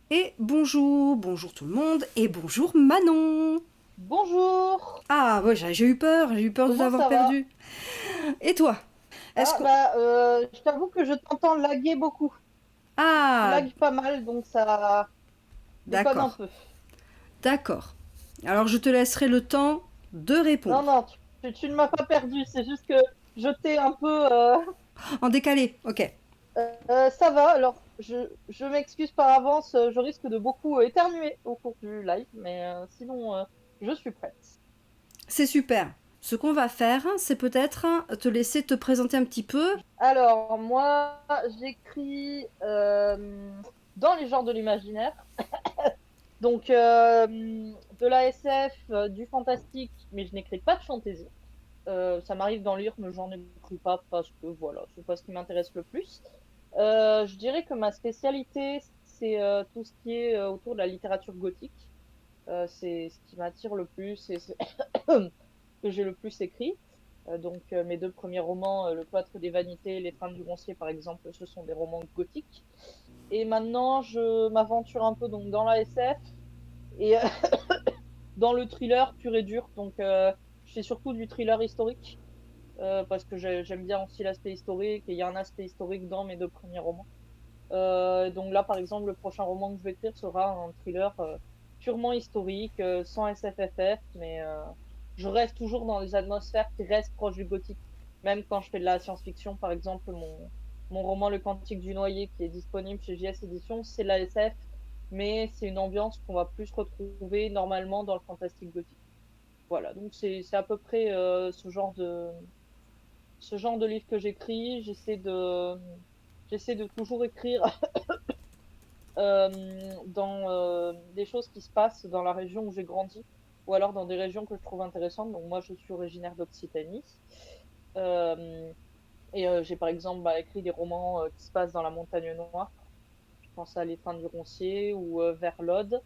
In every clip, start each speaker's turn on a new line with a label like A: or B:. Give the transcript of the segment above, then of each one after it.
A: Et bonjour tout le monde, et bonjour Manon.
B: Bonjour,
A: Ah ouais, j'ai eu peur de
B: comment
A: t'avoir
B: ça va?
A: perdu. Et toi? Est-ce
B: Ah
A: qu'on...
B: bah, je t'avoue que je t'entends laguer beaucoup. Tu
A: Ah,
B: lagues pas mal, donc ça déconne un
A: d'accord,
B: peu.
A: d'accord. Alors je te laisserai le temps de
B: Non,
A: répondre.
B: non, tu ne m'as pas perdu, c'est juste que je t'ai un peu...
A: En décalé, ok.
B: ça va, alors je m'excuse par avance, je risque de beaucoup éternuer au cours du live, mais sinon, je suis prête.
A: C'est super. Ce qu'on va faire, c'est peut-être te laisser te présenter un petit peu.
B: Alors, moi, j'écris dans les genres de l'imaginaire. Donc, de la SF, du fantastique, mais je n'écris pas de fantasy. Ça m'arrive d'en lire, mais j'en écris pas parce que voilà, c'est pas ce qui m'intéresse le plus. Je dirais que ma spécialité, c'est tout ce qui est autour de la littérature gothique. C'est ce qui m'attire le plus et c'est que j'ai le plus écrit. Donc, mes deux premiers romans, Le Cloître des Vanités et Les Trames du Roncier, par exemple, ce sont des romans gothiques. Et maintenant, je m'aventure un peu donc dans la SF. Et dans le thriller pur et dur. Donc, je fais surtout du thriller historique parce que j'aime bien aussi l'aspect historique et il y a un aspect historique dans mes deux premiers romans. Donc là, par exemple, le prochain roman que je vais écrire sera un thriller purement historique, sans SFFF, mais je reste toujours dans des atmosphères qui restent proches du gothique. Même quand je fais de la science-fiction, par exemple, mon roman Le Cantique du Noyer, qui est disponible chez JS Éditions, c'est de la SF, mais c'est une ambiance qu'on va plus retrouver normalement dans le fantastique gothique. Voilà, donc c'est à peu près ce genre de livre que j'écris. J'essaie de toujours écrire dans des choses qui se passent dans la région où j'ai grandi, ou alors dans des régions que je trouve intéressantes. Donc moi, je suis originaire d'Occitanie. Euh, j'ai par exemple écrit des romans qui se passent dans la Montagne Noire. Je pense à L'étreint du Roncier ou vers l'Aude.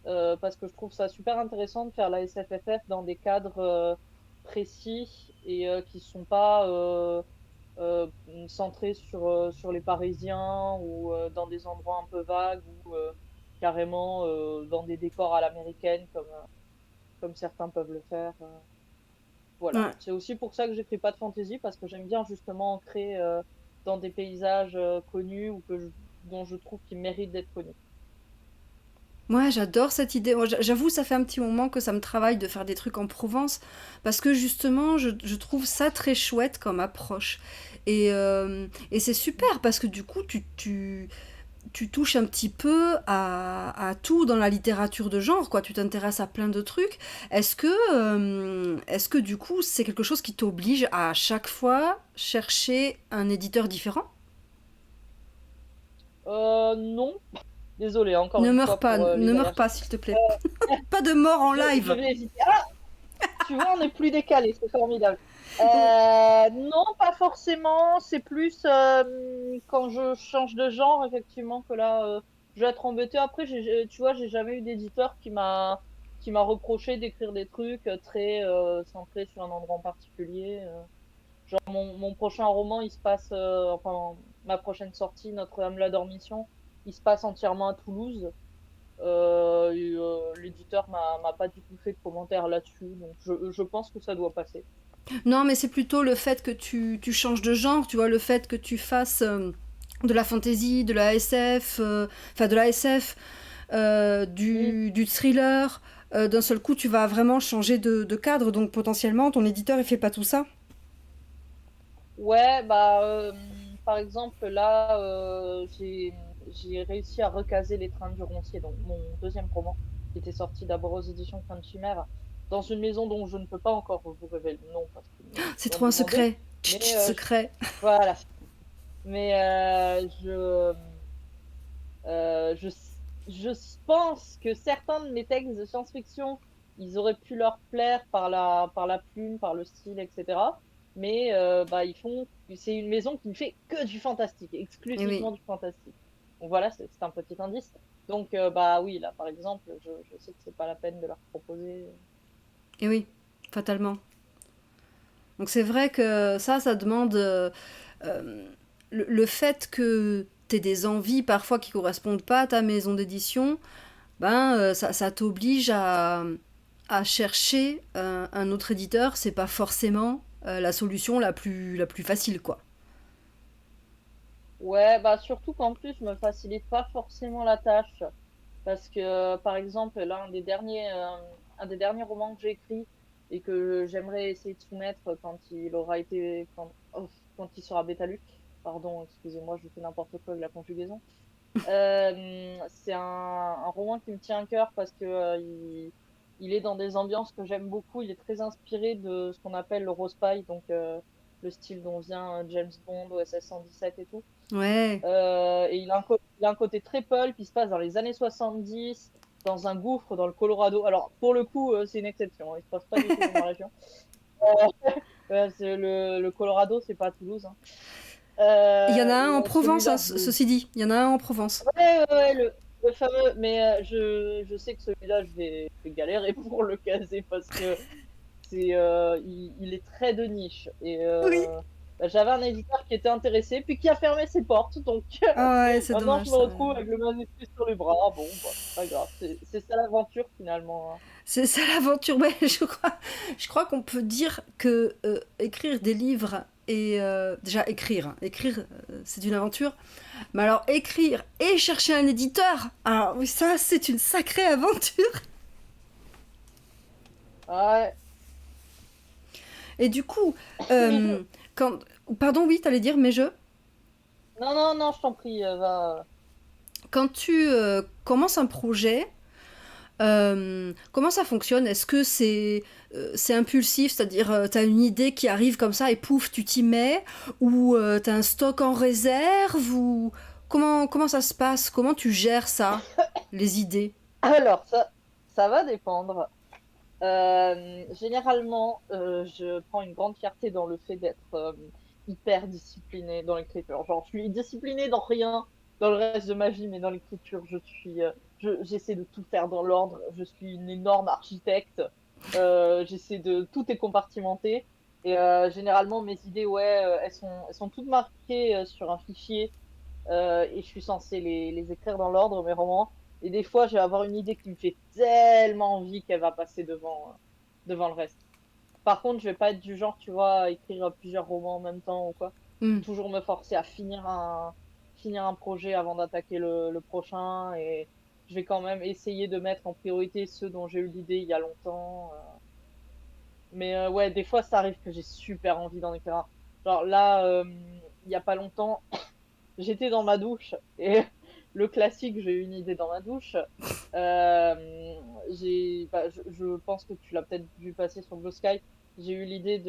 B: Parce que je trouve ça super intéressant de faire la SFFF dans des cadres précis et qui sont pas euh, centrés sur les Parisiens ou dans des endroits un peu vagues ou carrément dans des décors à l'américaine comme certains peuvent le faire. Voilà.
A: Ouais.
B: C'est aussi pour ça que j'écris pas de fantasy parce que j'aime bien justement ancrer dans des paysages connus ou dont je trouve qu'ils méritent d'être connus.
A: Moi, j'adore cette idée. Moi, j'avoue, ça fait un petit moment que ça me travaille de faire des trucs en Provence, parce que justement, je trouve ça très chouette comme approche. Et c'est super, parce que du coup, tu touches un petit peu à tout dans la littérature de genre, quoi. Tu t'intéresses à plein de trucs. Est-ce que du coup, c'est quelque chose qui t'oblige à chaque fois chercher un éditeur différent?
B: Non, désolé encore
A: Ne
B: une
A: meurs
B: fois
A: pas,
B: pour
A: ne
B: les
A: meurs pas,
B: allergiques.
A: s'il te plaît. Pas de mort en
B: Je
A: live.
B: vais hésiter. Ah, tu vois, on est plus décalé, c'est formidable. Non, pas forcément. C'est plus quand je change de genre, effectivement, que là, je vais être embêtée. Après, tu vois, j'ai jamais eu d'éditeur qui m'a reproché d'écrire des trucs très centrés sur un endroit en particulier. Genre, mon prochain roman, il se passe, enfin, ma prochaine sortie, Notre-Dame de la Dormition, il se passe entièrement à Toulouse. L'éditeur m'a pas du tout fait de commentaires là-dessus, donc je pense que ça doit passer.
A: Non, mais c'est plutôt le fait que tu changes de genre, tu vois, le fait que tu fasses de la fantasy, de la SF, enfin de la SF,
B: Hmm.
A: du thriller. D'un seul coup, tu vas vraiment changer de cadre, donc potentiellement, ton éditeur, il fait pas tout ça.
B: Ouais, par exemple, là, j'ai réussi à recaser Les Trains du Roncier, donc mon deuxième roman, qui était sorti d'abord aux éditions Fin de Chimère, dans une maison dont je ne peux pas encore vous révéler le nom parce qu'ils me
A: C'est
B: l'ont
A: trop un
B: demandé.
A: secret. Chut,
B: Mais
A: chut, secret.
B: voilà. Mais je, je pense que certains de mes textes de science-fiction, ils auraient pu leur plaire par la plume, par le style, etc. Mais c'est une maison qui ne fait que du fantastique,
A: Et oui,
B: exclusivement du fantastique. Donc voilà, c'est un petit indice. Donc oui, là par exemple, je sais que c'est pas la peine de leur proposer.
A: et oui, fatalement. Donc c'est vrai que ça demande le fait que t'aies des envies parfois qui correspondent pas à ta maison d'édition, ça t'oblige à chercher un autre éditeur. C'est pas forcément la solution la plus facile, quoi.
B: Ouais, bah surtout qu'en plus, je me facilite pas forcément la tâche. Parce que, par exemple, là, un des derniers romans que j'ai écrit et que j'aimerais essayer de soumettre quand il aura été, quand il sera bêta-lu. Pardon, excusez-moi, je fais n'importe quoi avec la conjugaison. C'est un roman qui me tient à cœur parce que il est dans des ambiances que j'aime beaucoup. Il est très inspiré de ce qu'on appelle le rose pie, donc le style dont vient James Bond, OSS 117 et tout.
A: Ouais.
B: Et il a un côté très pulp, il se passe dans les années 70, dans un gouffre dans le Colorado. Alors, pour le coup, c'est une exception, hein, il se passe pas du tout dans ma région. Ouais, le Colorado, c'est pas Toulouse, hein.
A: Il y en a un en Provence, hein,
B: Celui-là,
A: ceci dit. Il y en a un en Provence.
B: ouais, le fameux, mais je sais que celui-là, je vais galérer pour le caser parce que il est très de niche. Et
A: Oui.
B: bah, j'avais un éditeur qui était intéressé, puis qui a fermé ses portes. Donc
A: Ah ouais, c'est
B: maintenant,
A: dommage
B: je me
A: ça.
B: retrouve avec le manuscrit sur les bras. Bon, bah, c'est pas grave. C'est ça l'aventure finalement, hein.
A: C'est ça l'aventure. Ouais, je crois qu'on peut dire que écrire des livres et déjà écrire, écrire c'est une aventure. Mais alors écrire et chercher un éditeur, alors oui ça c'est une sacrée aventure.
B: Ouais.
A: Et du coup,
B: Mais
A: euh, quand, pardon oui t'allais dire mais
B: non, non, non, je t'en prie, va.
A: quand tu commences un projet, comment ça fonctionne? Est-ce que c'est impulsif, c'est-à-dire t'as une idée qui arrive comme ça et pouf, tu t'y mets? Ou t'as un stock en réserve? Ou comment ça se passe? Comment tu gères ça, les idées?
B: Alors, ça va dépendre. Généralement, je prends une grande fierté dans le fait d'être hyper disciplinée dans l'écriture. Genre, je suis disciplinée dans rien dans le reste de ma vie, mais dans l'écriture, j'essaie de tout faire dans l'ordre. Je suis une énorme architecte. J'essaie de tout est compartimenté. Et généralement, mes idées, ouais, elles sont toutes marquées sur un fichier et je suis censée les écrire dans l'ordre, mes romans. Et des fois, je vais avoir une idée qui me fait tellement envie qu'elle va passer devant le reste. Par contre, je vais pas être du genre, tu vois, à écrire plusieurs romans en même temps ou quoi.
A: Hmm.
B: Toujours me forcer à finir un projet avant d'attaquer le prochain. Et je vais quand même essayer de mettre en priorité ceux dont j'ai eu l'idée il y a longtemps. Mais ouais, des fois, ça arrive que j'ai super envie d'en écrire un. Genre là, il y a pas longtemps, j'étais dans ma douche et le classique, j'ai eu une idée dans ma douche. Je pense que tu l'as peut-être vu passer sur Blue Sky. J'ai eu l'idée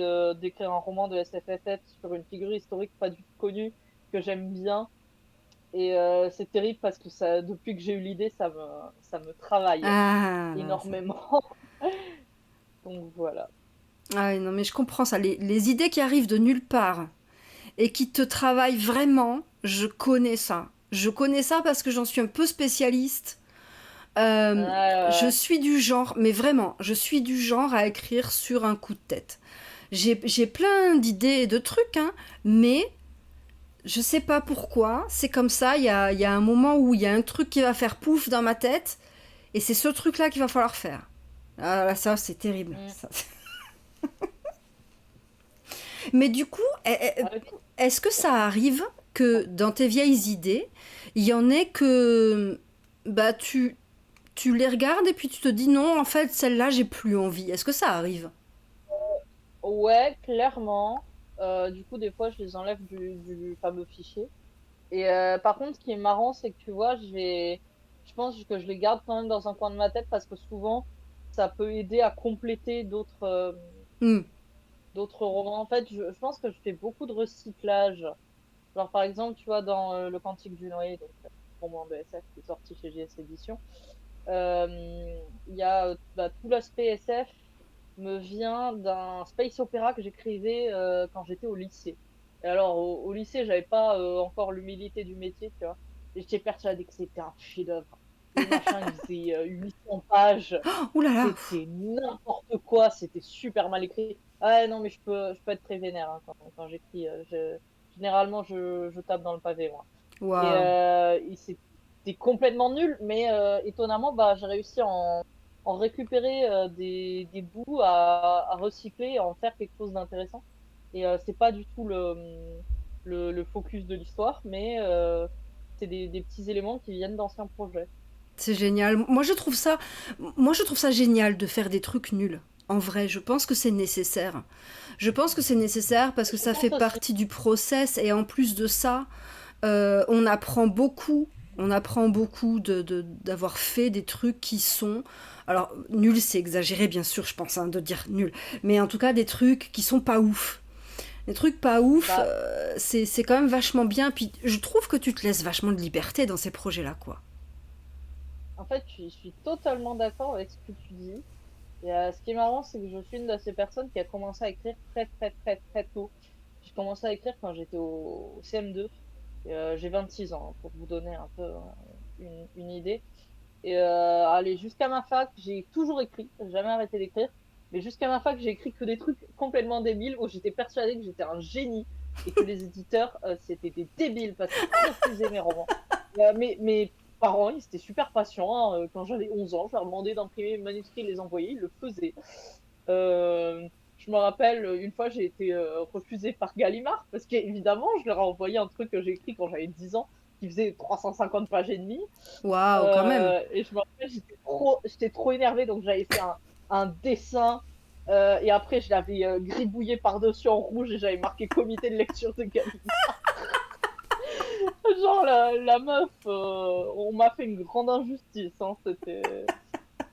B: d'écrire un roman de SFFF sur une figure historique pas du tout connue que j'aime bien. Et c'est terrible parce que depuis que j'ai eu l'idée, ça me travaille
A: Ah, là,
B: énormément. Donc voilà.
A: ah oui, non mais je comprends ça. Les idées qui arrivent de nulle part et qui te travaillent vraiment, je connais ça. Je connais ça parce que j'en suis un peu spécialiste. Je
B: Ouais,
A: suis du genre, mais vraiment, je suis du genre à écrire sur un coup de tête. J'ai plein d'idées et de trucs, hein, mais je sais pas pourquoi, c'est comme ça. Il y a un moment où il y a un truc qui va faire pouf dans ma tête, et c'est ce truc-là qu'il va falloir faire. Ah là, ça, c'est terrible.
B: ouais.
A: Ça. Mais du coup,
B: Ouais,
A: est-ce que ça arrive que dans tes vieilles idées, il y en ait que bah tu les regardes et puis tu te dis non, en fait, celle-là, j'ai plus envie. Est-ce que ça arrive?
B: ouais, clairement. Du coup, des fois, je les enlève du fameux fichier. Et par contre, ce qui est marrant, c'est que tu vois, je pense que je les garde quand même dans un coin de ma tête parce que souvent, ça peut aider à compléter
A: Hmm.
B: d'autres romans. En fait, je pense que je fais beaucoup de recyclage. Genre, par exemple, tu vois, dans Le Cantique du Noé, donc roman de SF qui est sorti chez GS Éditions, il y a tout l'aspect SF me vient d'un space opéra que j'écrivais quand j'étais au lycée. Et alors, au lycée, j'avais pas encore l'humilité du métier, tu vois. Et j'étais persuadée que c'était un chef-d'œuvre. Le machin, il faisait 800 pages.
A: Ouh là là.
B: C'était n'importe quoi. C'était super mal écrit. Ah non, mais je peux être très vénère hein, quand j'écris. Généralement, je tape dans le pavé, moi. Et
A: Waouh.
B: c'était complètement nul, mais étonnamment, bah, j'ai réussi à en récupérer des bouts à recycler et à en faire quelque chose d'intéressant. Et c'est pas du tout le focus de l'histoire, mais c'est des petits éléments qui viennent d'anciens projets.
A: C'est génial. Moi, je trouve ça génial de faire des trucs nuls. En vrai, je pense que c'est nécessaire. Je pense que c'est nécessaire parce que
B: Je
A: ça fait
B: pense aussi.
A: partie du process et en plus de ça, on apprend beaucoup. On apprend beaucoup d'avoir fait des trucs qui sont. Alors, nul, c'est exagéré, bien sûr, je pense, hein, de dire nul. Mais en tout cas, des trucs qui sont pas ouf. Des trucs pas ouf,
B: Bah,
A: c'est quand même vachement bien. Puis je trouve que tu te laisses vachement de liberté dans ces projets-là, quoi.
B: en fait, je suis totalement d'accord avec ce que tu dis. Et ce qui est marrant, c'est que je suis une de ces personnes qui a commencé à écrire très, très, très, très tôt. J'ai commencé à écrire quand j'étais au CM2. Et, j'ai 26 ans, hein, pour vous donner un peu une idée. Et allez, jusqu'à ma fac, j'ai toujours écrit, j'ai jamais arrêté d'écrire. Mais jusqu'à ma fac, j'ai écrit que des trucs complètement débiles où j'étais persuadée que j'étais un génie et que les éditeurs, c'était des débiles parce qu'ils refusaient mes romans. Mes parents, ils étaient super patients, hein. Quand j'avais 11 ans, je leur demandais d'imprimer mes manuscrits et les envoyer, ils le faisaient. Je me rappelle, une fois, j'ai été refusée par Gallimard parce qu'évidemment, je leur ai envoyé un truc que j'ai écrit quand j'avais 10 ans qui faisait 350 pages et demie.
A: Waouh, quand même.
B: Et je me rappelle, j'étais trop énervée, donc j'avais fait un dessin. Et après, je l'avais gribouillé par-dessus en rouge et j'avais marqué comité de lecture de Gallimard. Genre, la meuf, on m'a fait une grande injustice. Hein,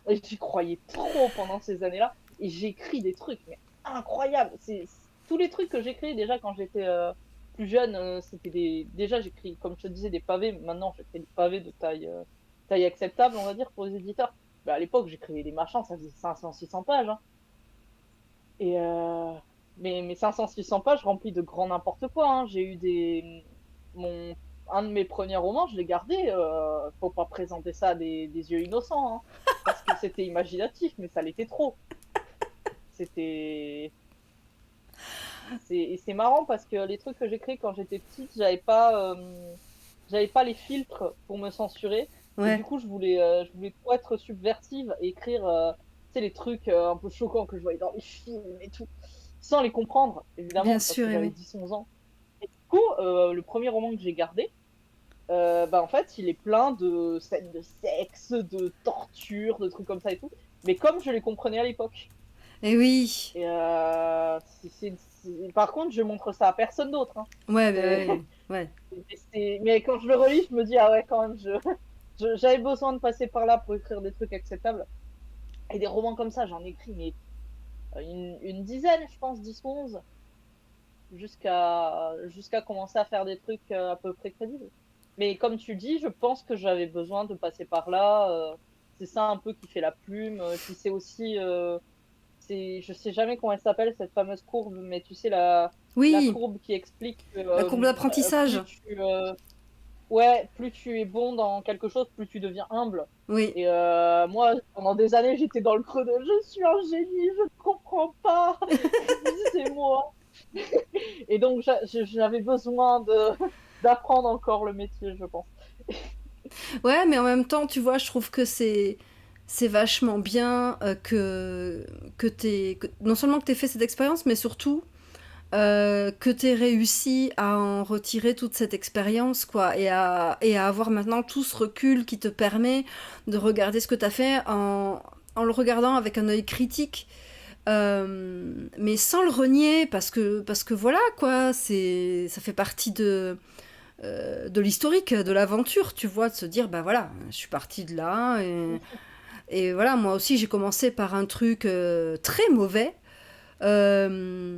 B: et j'y croyais trop pendant ces années-là. Et j'écris des trucs, mais incroyables. Tous les trucs que j'écris déjà quand j'étais plus jeune, c'était déjà, j'écris, comme je te disais, des pavés. Maintenant, j'écris des pavés de taille acceptable, on va dire, pour les éditeurs. Mais à l'époque, j'écrivais des machins, ça faisait 500-600 pages. Hein. Et mes 500-600 pages remplies de grand n'importe quoi. Hein. J'ai eu un de mes premiers romans, je l'ai gardé. Faut pas présenter ça à des yeux innocents. Hein, parce que c'était imaginatif, mais ça l'était trop. C'était. Et c'est marrant parce que les trucs que j'écris quand j'étais petite, j'avais pas les filtres pour me censurer. Et
A: Ouais,
B: du coup, je voulais trop être subversive et écrire tu sais, les trucs un peu choquants que je voyais dans les films et tout, sans les comprendre,
A: bien
B: évidemment, parce
A: sûr,
B: que
A: et
B: j'avais
A: oui.
B: 10-11 ans. Et du coup, le premier roman que j'ai gardé, bah, en fait, il est plein de scènes de sexe, de torture, de trucs comme ça et tout. Mais comme je les comprenais à l'époque.
A: Et oui.
B: Et par contre, je montre ça à personne d'autre. Hein.
A: Ouais, bah,
B: C'est-
A: ouais, ouais.
B: Mais quand je le relis, je me dis, ah ouais, quand même, j'avais besoin de passer par là pour écrire des trucs acceptables. Et des romans comme ça, j'en ai écrit mais une dizaine, je pense, 10 ou 11, jusqu'à commencer à faire des trucs à peu près crédibles. Mais comme tu dis, je pense que j'avais besoin de passer par là. C'est ça un peu qui fait la plume. Puis c'est aussi, je sais jamais comment elle s'appelle, cette fameuse courbe, mais tu sais, la
A: Oui,
B: courbe qui explique que
A: la courbe d'apprentissage.
B: plus tu es bon dans quelque chose, plus tu deviens humble.
A: Oui.
B: Et moi, pendant des années, j'étais dans le creux de je suis un génie, je ne comprends pas, c'est moi. Et donc, j'avais besoin d'apprendre encore le métier, je pense.
A: Ouais, mais en même temps, tu vois, je trouve que c'est vachement bien non seulement que t'aies fait cette expérience, mais surtout que t'aies réussi à en retirer toute cette expérience, quoi, et à avoir maintenant tout ce recul qui te permet de regarder ce que t'as fait en le regardant avec un œil critique. Mais sans le renier, parce que voilà, quoi, ça fait partie de l'historique, de l'aventure, tu vois, de se dire, bah voilà, je suis partie de là, et voilà, moi aussi j'ai commencé par un truc très mauvais. Euh,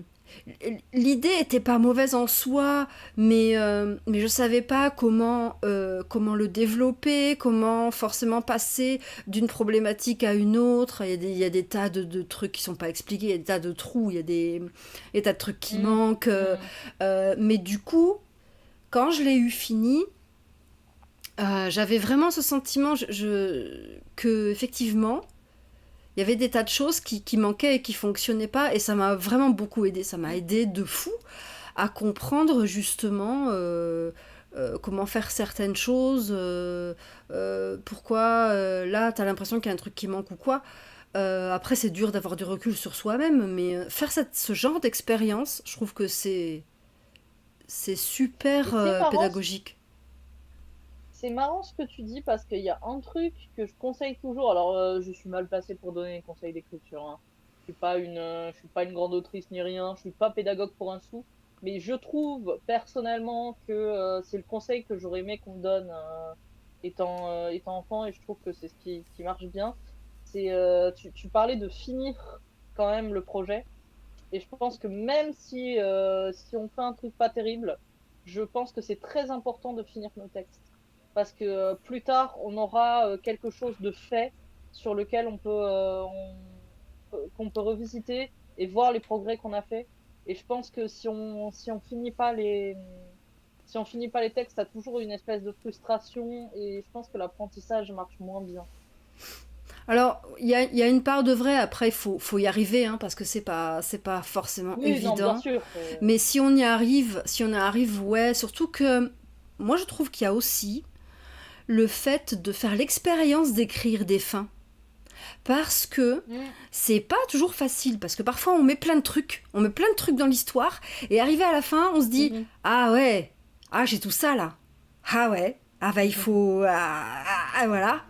A: L'idée était pas mauvaise en soi, mais je savais pas comment le développer, comment forcément passer d'une problématique à une autre. Il y a des tas de trucs qui sont pas expliqués, il y a des tas de trous, des tas de trucs qui
B: Mm,
A: manquent.
B: mm.
A: Mais du coup, quand je l'ai eu fini, j'avais vraiment ce sentiment que effectivement il y avait des tas de choses qui manquaient et qui fonctionnaient pas, et ça m'a vraiment beaucoup aidé. Ça m'a aidé de fou à comprendre justement comment faire certaines choses, pourquoi là t'as l'impression qu'il y a un truc qui manque ou quoi. Après, c'est dur d'avoir du recul sur soi-même, mais faire ce genre d'expérience, je trouve que c'est
B: Et
A: super pédagogique.
B: c'est marrant ce que tu dis parce qu'il y a un truc que je conseille toujours. Alors, je suis mal placée pour donner des conseils d'écriture, hein. Je suis pas une grande autrice ni rien. Je suis pas pédagogue pour un sou. Mais je trouve personnellement que c'est le conseil que j'aurais aimé qu'on me donne étant enfant et je trouve que c'est ce qui marche bien. Tu parlais de finir quand même le projet. Et je pense que même si on fait un truc pas terrible, je pense que c'est très important de finir nos textes. Parce que plus tard, on aura quelque chose de fait sur lequel qu'on peut revisiter et voir les progrès qu'on a fait. Et je pense que si on finit pas si on finit pas les textes, t'as toujours une espèce de frustration et je pense que l'apprentissage marche moins bien.
A: Alors, il y a une part de vrai, après, il faut y arriver, hein, parce que c'est pas forcément
B: Oui, non, bien
A: évident.
B: sûr.
A: Mais si on y arrive, ouais, surtout que moi je trouve qu'il y a aussi le fait de faire l'expérience d'écrire des fins. Parce que
B: Mm,
A: c'est pas toujours facile, parce que parfois on met plein de trucs dans l'histoire, et arrivé à la fin, on se dit
B: mhm.
A: ah ouais, ah j'ai tout ça là, ah ouais, ah bah il faut, voilà.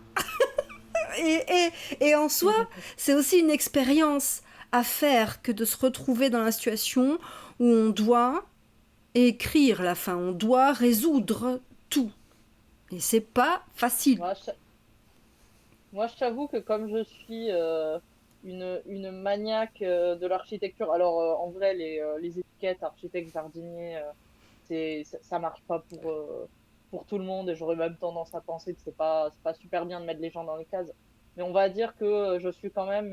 A: Et, et en soi, c'est aussi une expérience à faire que de se retrouver dans la situation où on doit écrire la fin, on doit résoudre tout. Et c'est pas facile.
B: Moi, je t'avoue que comme je suis une maniaque de l'architecture, alors en vrai, les étiquettes architecte, jardinier, ça marche pas pour tout le monde et j'aurais même tendance à penser que c'est pas super bien de mettre les gens dans les cases. Mais on va dire que je suis quand même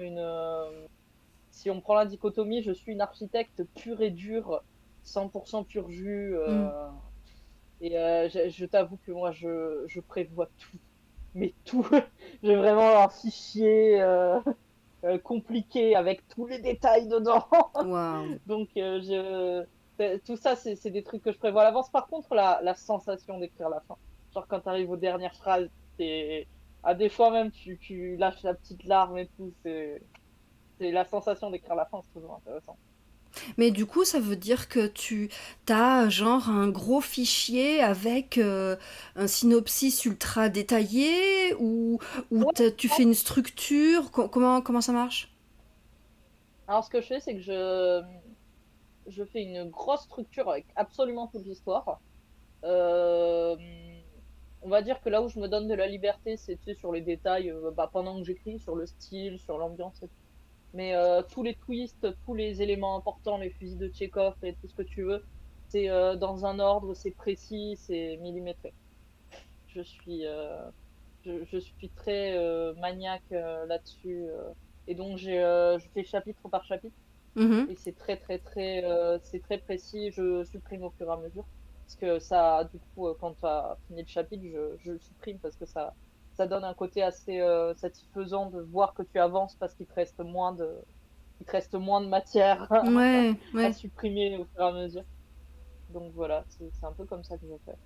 B: si on prend la dichotomie, je suis une architecte pure et dure, 100% pur jus.
A: Mm.
B: Et je t'avoue que moi, je prévois tout, mais tout. J'ai vraiment un fichier compliqué avec tous les détails dedans.
A: Waouh.
B: Donc, tout ça, c'est des trucs que je prévois à l'avance. Par contre, la sensation d'écrire la fin, genre quand tu arrives aux dernières phrases, à des fois même, tu lâches la petite larme et tout. C'est la sensation d'écrire la fin, c'est toujours intéressant.
A: Mais du coup, ça veut dire que tu as genre un gros fichier avec un synopsis ultra détaillé ou
B: Ouais.
A: tu fais une structure. Comment ça marche?
B: Alors, ce que je fais, c'est que je fais une grosse structure avec absolument toute l'histoire. Euh, on va dire que là où je me donne de la liberté, c'est tu sais, sur les détails, bah, pendant que j'écris, sur le style, sur l'ambiance. Mais tous les twists, tous les éléments importants, les fusils de Tchekhov et tout ce que tu veux, c'est dans un ordre, c'est précis, c'est millimétré. Je suis, je suis très maniaque là-dessus. Et donc je fais chapitre par chapitre.
A: Mhm.
B: Et c'est très précis. Je supprime au fur et à mesure. Parce que ça, du coup, quand tu as fini le chapitre, je le supprime parce que ça donne un côté assez satisfaisant de voir que tu avances parce il te reste moins de matière
A: Ouais,
B: à
A: ouais.
B: supprimer au fur et à mesure. Donc voilà, c'est un peu comme ça que je fais.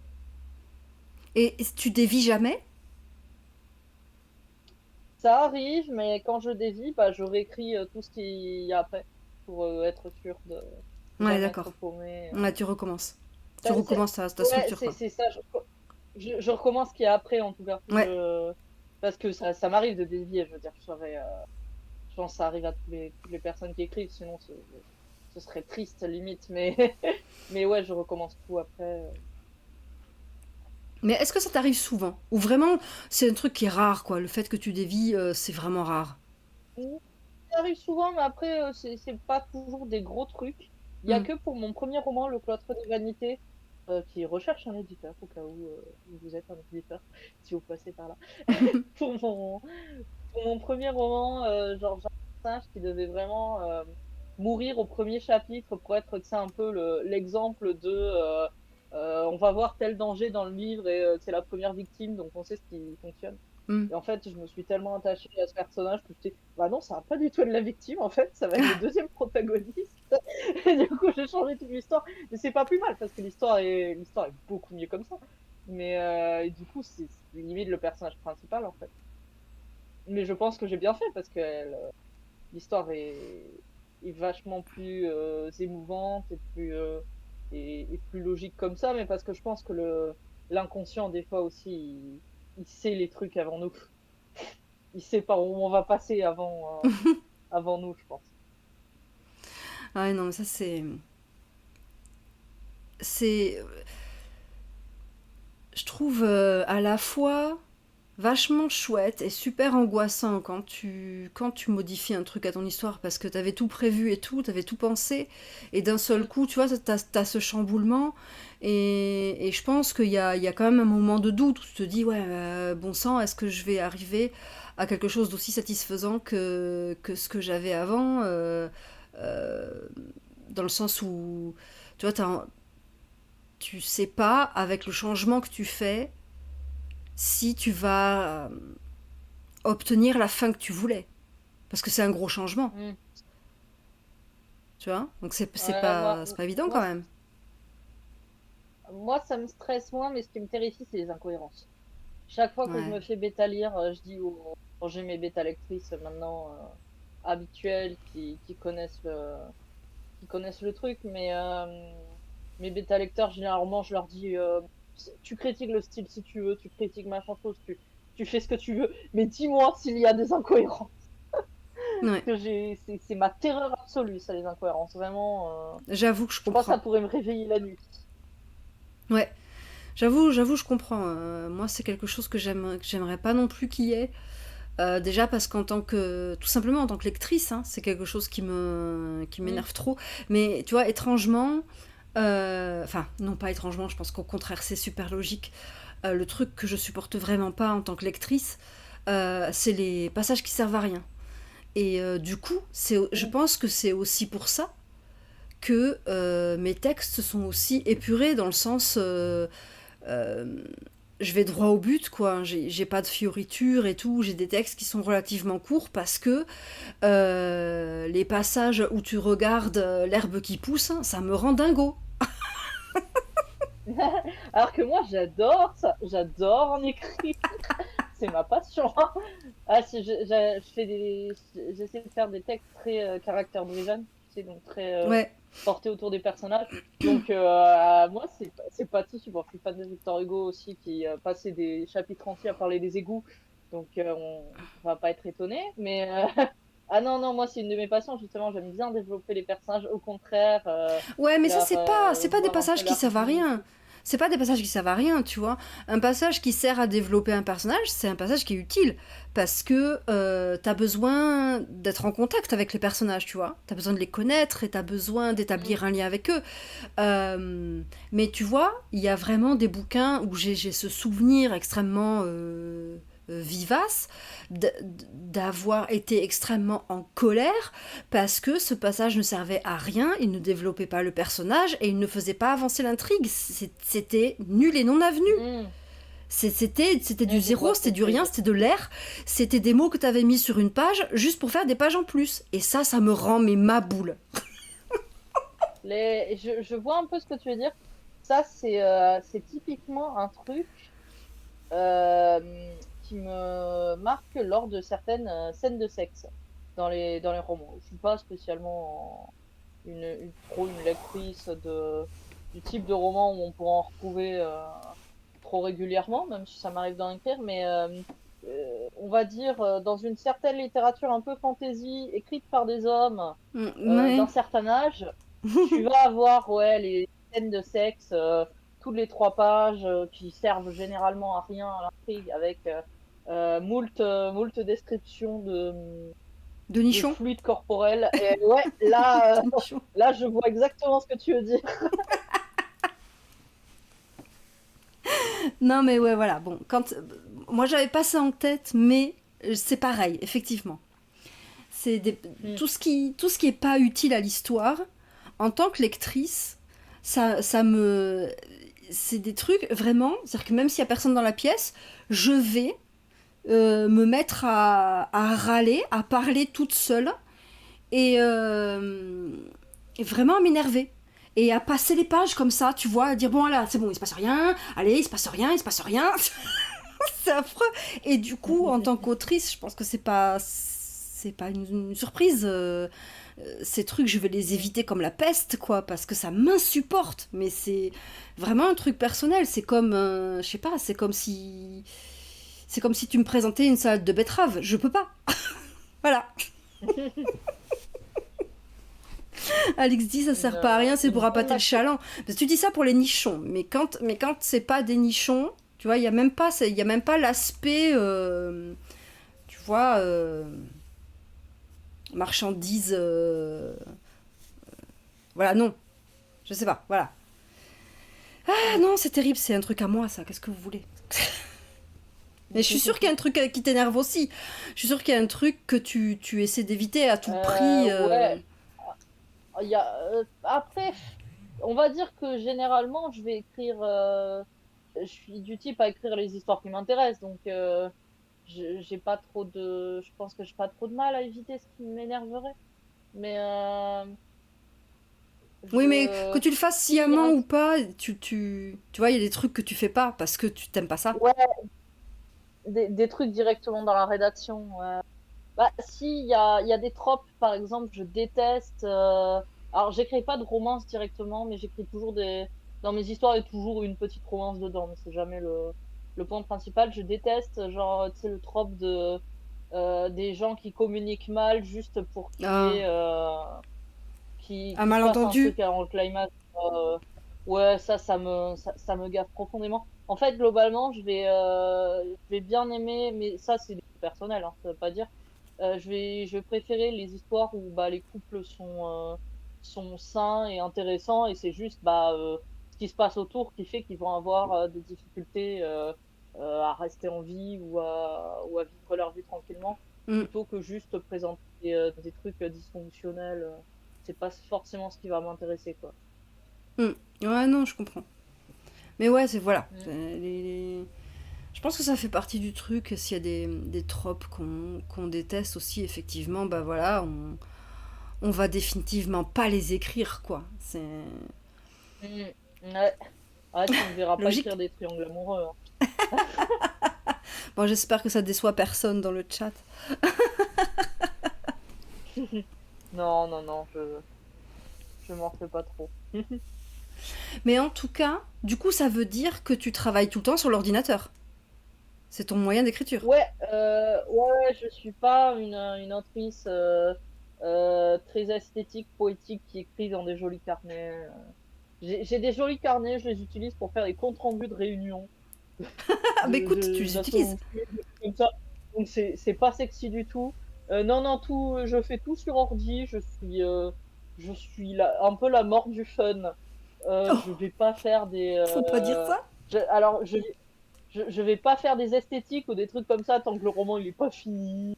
A: Et tu dévis jamais?
B: Ça arrive, mais quand je dévie, bah, je réécris tout ce qu'il y a après pour être sûr de
A: Ouais,
B: jamais être
A: d'accord.
B: paumé.
A: Ouais, tu recommences. Tu
B: Ça, c'est-
A: recommences ta
B: Ouais,
A: structure, quoi.
B: c'est ça. Je recommence ce qu'il y a après, en tout cas.
A: Ouais.
B: Parce que ça m'arrive de dévier, je veux dire. Je pense que ça arrive à toutes les personnes qui écrivent, sinon ce serait triste, limite. Mais, mais ouais, je recommence tout après.
A: Mais est-ce que ça t'arrive souvent? Ou vraiment, c'est un truc qui est rare, quoi. Le fait que tu dévis, c'est vraiment rare.
B: Ça arrive souvent, mais après, c'est pas toujours des gros trucs. Il y a
A: Hmm.
B: que pour mon premier roman, Le Cloître des Vanités, qui recherche un éditeur, au cas où vous êtes un éditeur, si vous passez par là. Pour mon, pour mon premier roman, genre, j'ai un personnage qui devait vraiment mourir au premier chapitre pour être, tu sais, un peu l'exemple de on va voir tel danger dans le livre et c'est la première victime, donc on sait ce qui fonctionne.
A: Mm.
B: Et en fait, je me suis tellement attachée à ce personnage que je dis, bah non, ça va pas du tout être la victime, en fait, ça va être le deuxième protagoniste. Et du coup, j'ai changé toute l'histoire. Mais c'est pas plus mal, parce que l'histoire est beaucoup mieux comme ça. Mais et du coup, c'est limite le personnage principal, en fait. Mais je pense que j'ai bien fait, parce que l'histoire est vachement plus émouvante et plus logique comme ça, mais parce que je pense que l'inconscient, des fois aussi, il sait les trucs avant nous. Il sait par où on va passer avant nous, je pense.
A: Ah ouais, non, mais ça, c'est, je trouve à la fois vachement chouette et super angoissant quand tu modifies un truc à ton histoire parce que t'avais tout prévu et tout, t'avais tout pensé, et d'un seul
B: Mm.
A: coup, tu vois, t'as ce chamboulement, et je pense il y a quand même un moment de doute où tu te dis, ouais, bon sang, est-ce que je vais arriver à quelque chose d'aussi satisfaisant que ce que j'avais avant, euh, dans le sens où, tu vois, tu sais pas, avec le changement que tu fais, si tu vas obtenir la fin que tu voulais. Parce que c'est un gros changement,
B: Mm.
A: tu vois. Donc
B: Ouais,
A: c'est pas évident
B: moi,
A: quand même.
B: moi, ça me stresse moins, mais ce qui me terrifie, c'est les incohérences. Chaque fois que je
A: Ouais.
B: me fais bêta lire, je dis quand j'ai mes bêta lectrices maintenant habituelles qui connaissent le truc, mais mes bêta lecteurs, généralement, je leur dis tu critiques le style si tu veux, tu critiques machin chose, tu fais ce que tu veux, mais dis-moi s'il y a des incohérences.
A: Ouais.
B: Que c'est ma terreur absolue, ça, les incohérences. Vraiment,
A: J'avoue que je
B: je pense que ça
A: comprends.
B: pourrait me réveiller la nuit.
A: Ouais. J'avoue, je comprends. Moi, c'est quelque chose que j'aimerais pas non plus qu'il y ait. Déjà parce qu'en tant que, tout simplement en tant que lectrice, hein, c'est quelque chose qui
B: Mm.
A: m'énerve trop. Mais tu vois, étrangement, enfin, non pas étrangement, je pense qu'au contraire, c'est super logique. Le truc que je supporte vraiment pas en tant que lectrice, c'est les passages qui servent à rien. Et du coup, je
B: Mm.
A: pense que c'est aussi pour ça que mes textes sont aussi épurés dans le sens euh, je vais droit au but, quoi. J'ai pas de fioritures et tout. J'ai des textes qui sont relativement courts parce que les passages où tu regardes l'herbe qui pousse, ça me rend dingo.
B: Alors que moi, j'adore ça, j'adore en écrire, c'est ma passion. Ah, si j'essaie de faire des textes très character driven, tu sais, donc très
A: Ouais.
B: portés autour des personnages. Donc moi, c'est pas de souci. Bon, je suis fan de Victor Hugo aussi, qui passait des chapitres entiers à parler des égouts, donc on va pas être étonné. Mais ah non, non, moi, c'est une de mes passions, justement. J'aime bien développer les personnages. Au contraire,
A: Ouais, mais ça, c'est pas des
B: voir un peu
A: passages qui
B: leur
A: servent à
B: vie et
A: rien.
B: tout.
A: C'est pas des passages qui servent à rien, tu vois. Un passage qui sert à développer un personnage, c'est un passage qui est utile. Parce que t'as besoin d'être en contact avec les personnages, tu vois. T'as besoin de les connaître et t'as besoin
B: Mm.
A: d'établir un lien avec eux. Mais tu vois, il y a vraiment des bouquins où j'ai ce souvenir extrêmement vivace d'avoir été extrêmement en colère parce que ce passage ne servait à rien, il ne développait pas le personnage et il ne faisait pas avancer l'intrigue. C'était nul et non avenu.
B: Mm.
A: C'était du
B: Ouais, je vois
A: zéro,
B: ce que
A: c'était du
B: tu veux
A: rien,
B: dire.
A: c'était de l'air, c'était des mots que tu avais mis sur une page juste pour faire des pages en plus. Et ça me rend mais ma boule.
B: Je vois un peu ce que tu veux dire. Ça, c'est typiquement un truc qui me marque lors de certaines scènes de sexe dans les romans. Je suis pas spécialement trop une lectrice du type de roman où on pourra en retrouver trop régulièrement, même si ça m'arrive d'en écrire, mais on va dire dans une certaine littérature un peu fantasy, écrite par des hommes
A: Ouais.
B: d'un certain âge, tu vas avoir ouais, les scènes de sexe, toutes les 3 pages, qui servent généralement à rien à l'intrigue, avec moult descriptions
A: De
B: de
A: nichon.
B: fluides corporels. Et ouais,
A: De nichon.
B: là, je vois exactement ce que tu veux dire.
A: Non, mais ouais, voilà. Bon, moi j'avais pas ça en tête, mais c'est pareil, effectivement.
B: Mm.
A: Tout ce qui est pas utile à l'histoire, en tant que lectrice, ça me. C'est des trucs vraiment. C'est-à-dire que même s'il y a personne dans la pièce, je vais me mettre à râler, à parler toute seule et vraiment à m'énerver. Et à passer les pages comme ça, tu vois, à dire bon, là, c'est bon, il se passe rien, allez, il se passe rien, il se passe rien. C'est affreux. Et du coup, en tant qu'autrice, je pense que c'est pas une surprise. Ces trucs, je vais les éviter comme la peste, quoi, parce que ça m'insupporte. Mais c'est vraiment un truc personnel. C'est comme, je sais pas, c'est comme si tu me présentais une salade de betterave. Je peux pas. Voilà. Alex dit ça sert pas à rien, c'est pour appâter le chaland. Parce que tu dis ça pour les nichons, mais quand c'est pas des nichons, tu vois, il y a même pas l'aspect, tu vois, marchandise. Voilà, non, je sais pas, voilà. Ah non, c'est terrible, c'est un truc à moi ça. Qu'est-ce que vous voulez? Mais je suis sûre qu'il y a un truc qui t'énerve aussi. Je suis sûre qu'il y a un truc que tu essaies d'éviter à tout prix.
B: Ouais. Après, on va dire que généralement, je vais écrire. Je suis du type à écrire les histoires qui m'intéressent, donc j'ai pas trop de. Je pense que j'ai pas trop de mal à éviter ce qui m'énerverait. Mais
A: Oui, mais que
B: je.
A: tu le fasses
B: Si,
A: sciemment ou pas, tu vois, il y a des trucs que tu fais pas parce que tu t'aimes pas ça.
B: ouais, des trucs directement dans la rédaction. Ouais. Bah, si, il y a des tropes, par exemple, je déteste. Alors, j'écris pas de romance directement, mais j'écris toujours des. Dans mes histoires, il y a toujours une petite romance dedans, mais c'est jamais le point principal. Je déteste, genre, tu sais, le trope des gens qui communiquent mal juste pour
A: Ah, un
B: qu'il se passe un
A: malentendu.
B: truc avant le climax. Euh, ouais, ça me gaffe profondément. En fait, globalement, je vais bien aimer, mais ça, c'est personnel, hein, ça veut pas dire. Je vais préférer les histoires où bah, les couples sont sains et intéressants et c'est juste ce qui se passe autour qui fait qu'ils vont avoir des difficultés à rester en vie ou à vivre leur vie tranquillement
A: Hmm,
B: plutôt que juste présenter des trucs dysfonctionnels. C'est pas forcément ce qui va m'intéresser, quoi.
A: hmm. Ouais, non, je comprends. Mais ouais, voilà.
B: Mm.
A: Je pense que ça fait partie du truc. S'il y a des tropes qu'on déteste aussi, effectivement, bah voilà, on va définitivement pas les écrire, quoi. C'est
B: Mm. Ouais. Ouais, tu me verras pas écrire
A: logique.
B: des triangles amoureux,
A: Bon, j'espère que ça déçoit personne dans le chat.
B: hein. Non, non, non, je m'en fais pas trop.
A: Mais en tout cas, du coup, ça veut dire que tu travailles tout le temps sur l'ordinateur. C'est ton moyen d'écriture.
B: Ouais, ouais, je suis pas une autrice très esthétique, poétique qui écrit dans des jolis carnets. J'ai des jolis carnets, je les utilise pour faire des comptes rendus de réunions,
A: Ah, bah écoute, tu les utilises.
B: d'assomptions, des trucs comme ça. Donc c'est pas sexy du tout. Non, non, je fais tout sur ordi. Je suis un peu la mort du fun. Je
A: Oh,
B: vais pas faire des.
A: faut pas dire ça.
B: Alors, je vais pas faire des esthétiques ou des trucs comme ça tant que le roman il est pas fini.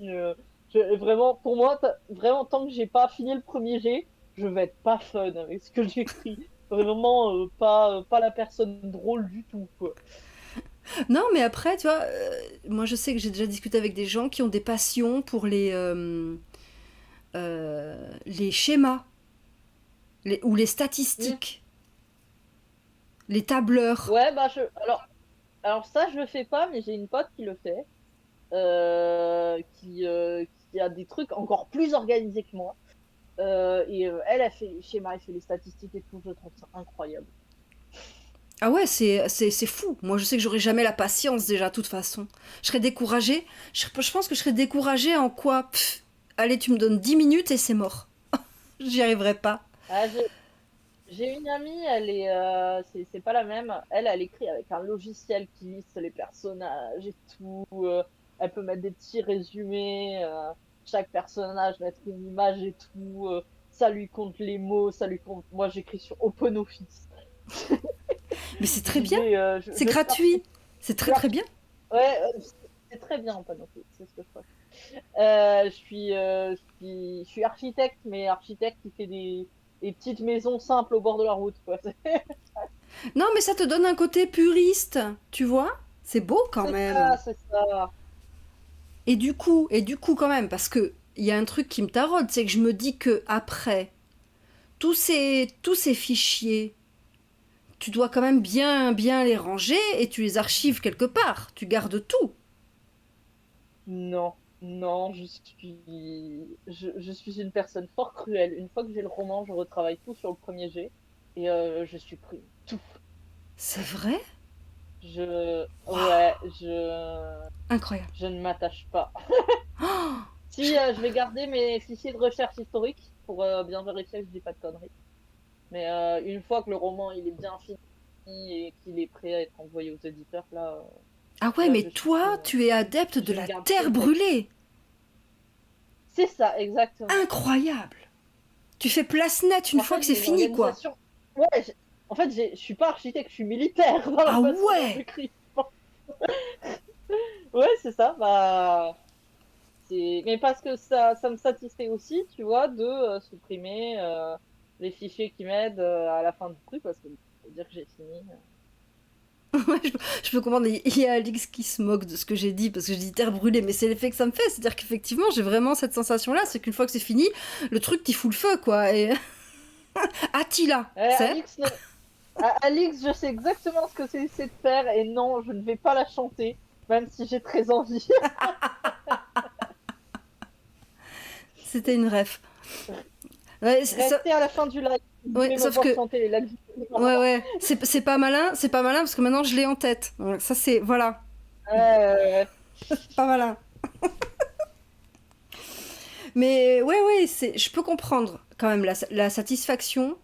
B: Vraiment, pour moi, vraiment, tant que j'ai pas fini le premier jet, je vais être pas fun avec ce que j'écris. Vraiment, pas la personne drôle du tout, quoi.
A: Non, mais après, tu vois, moi je sais que j'ai déjà discuté avec des gens qui ont des passions pour les schémas ou les
B: Hmm.
A: statistiques, les tableurs.
B: Ouais, alors ça, je le fais pas, mais j'ai une pote qui le fait, qui a des trucs encore plus organisés que moi. Et elle fait les schémas, elle fait les statistiques et tout, je trouve ça incroyable.
A: Ah ouais, c'est fou. Moi je sais que j'aurais jamais la patience déjà, de toute façon. Je serais découragée. Je pense que je serais découragée en quoi? Allez, tu me donnes 10 minutes et c'est mort. J'y arriverai pas.
B: Ah, j'ai une amie, c'est pas la même. Elle écrit avec un logiciel qui liste les personnages et tout. Elle peut mettre des petits résumés, chaque personnage, mettre une image et tout. Ça lui compte les mots, ça lui compte. Moi, j'écris sur OpenOffice.
A: Mais c'est très
B: J'y
A: bien.
B: vais,
A: C'est
B: je cherche.
A: gratuit. C'est très très bien.
B: Ouais, c'est très bien OpenOffice, c'est ce que je crois. Je suis architecte, mais architecte qui fait des petites maisons simples au bord de la route, quoi.
A: Non, mais ça te donne un côté puriste, tu vois? C'est beau quand
B: C'est ça,
A: même.
B: c'est ça.
A: et du coup quand même, parce que il y a un truc qui me taraude, c'est que je me dis que après tous ces fichiers, tu dois quand même bien bien les ranger et tu les archives quelque part. Tu gardes tout.
B: Non, non, je suis une personne fort cruelle. Une fois que j'ai le roman, je retravaille tout sur le premier jet et je supprime tout.
A: C'est vrai?
B: Ouais,
A: Waouh, incroyable.
B: je ne m'attache pas.
A: Oh,
B: Si, je vais garder mes fichiers de recherche historique pour bien vérifier que je dis pas de conneries. Mais une fois que le roman il est bien fini et qu'il est prêt à être envoyé aux éditeurs,
A: ah ouais,
B: là
A: mais
B: je
A: toi,
B: supprime.
A: tu es adepte de
B: Je ne
A: la
B: garde que
A: terre
B: le texte.
A: brûlée.
B: C'est ça, exactement.
A: Incroyable. Tu fais place nette une
B: En
A: fois
B: fait,
A: que c'est
B: j'ai une
A: fini, quoi.
B: organisation. Ouais, en fait, je suis pas architecte, je suis militaire dans la
A: Ah
B: façon dont
A: ouais.
B: j'écris. Ouais, c'est ça. Bah, mais parce que ça me satisfait aussi, tu vois, de supprimer les fichiers qui m'aident à la fin du truc, parce que ça veut dire que j'ai fini.
A: Ouais, je peux comprendre. Il y a Alix qui se moque de ce que j'ai dit parce que je dis terre brûlée, mais c'est l'effet que ça me fait. C'est-à-dire qu'effectivement, j'ai vraiment cette sensation-là. C'est qu'une fois que c'est fini, le truc t'y fout le feu, quoi. Et Attila, c'est.
B: Alix, Alix, je sais exactement ce que c'est de faire, et non, je ne vais pas la chanter, même si j'ai très envie.
A: C'était une ref. Ouais,
B: Restez à la fin du live, vous
A: ouais,
B: pouvez me
A: sauf
B: voir
A: que.
B: chanter les lacs du
A: Ouais,
B: Connemara.
A: ouais. C'est pas malin. C'est pas malin parce que maintenant je l'ai en tête. Donc ça, c'est. Voilà.
B: Euh,
A: Pas malin. Mais ouais, ouais, je peux comprendre quand même la satisfaction.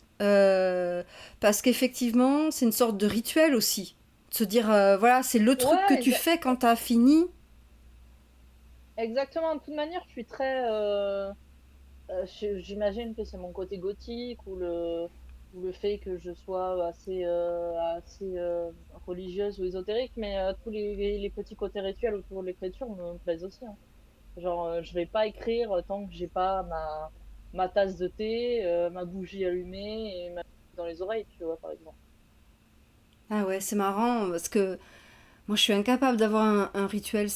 A: Parce qu'effectivement, c'est une sorte de rituel aussi. De se dire, voilà, c'est le truc que
B: ouais,
A: tu fais quand t'as fini.
B: exactement. De toute manière, je suis très. J'imagine que c'est mon côté gothique ou le fait que je sois assez religieuse ou ésotérique, mais tous les petits côtés rituels autour de l'écriture me plaisent aussi, hein. Genre, je vais pas écrire tant que j'ai pas ma tasse de thé, ma bougie allumée et ma musique dans les oreilles, tu vois, par exemple.
A: Ah ouais, c'est marrant parce que moi je suis incapable d'avoir un rituel.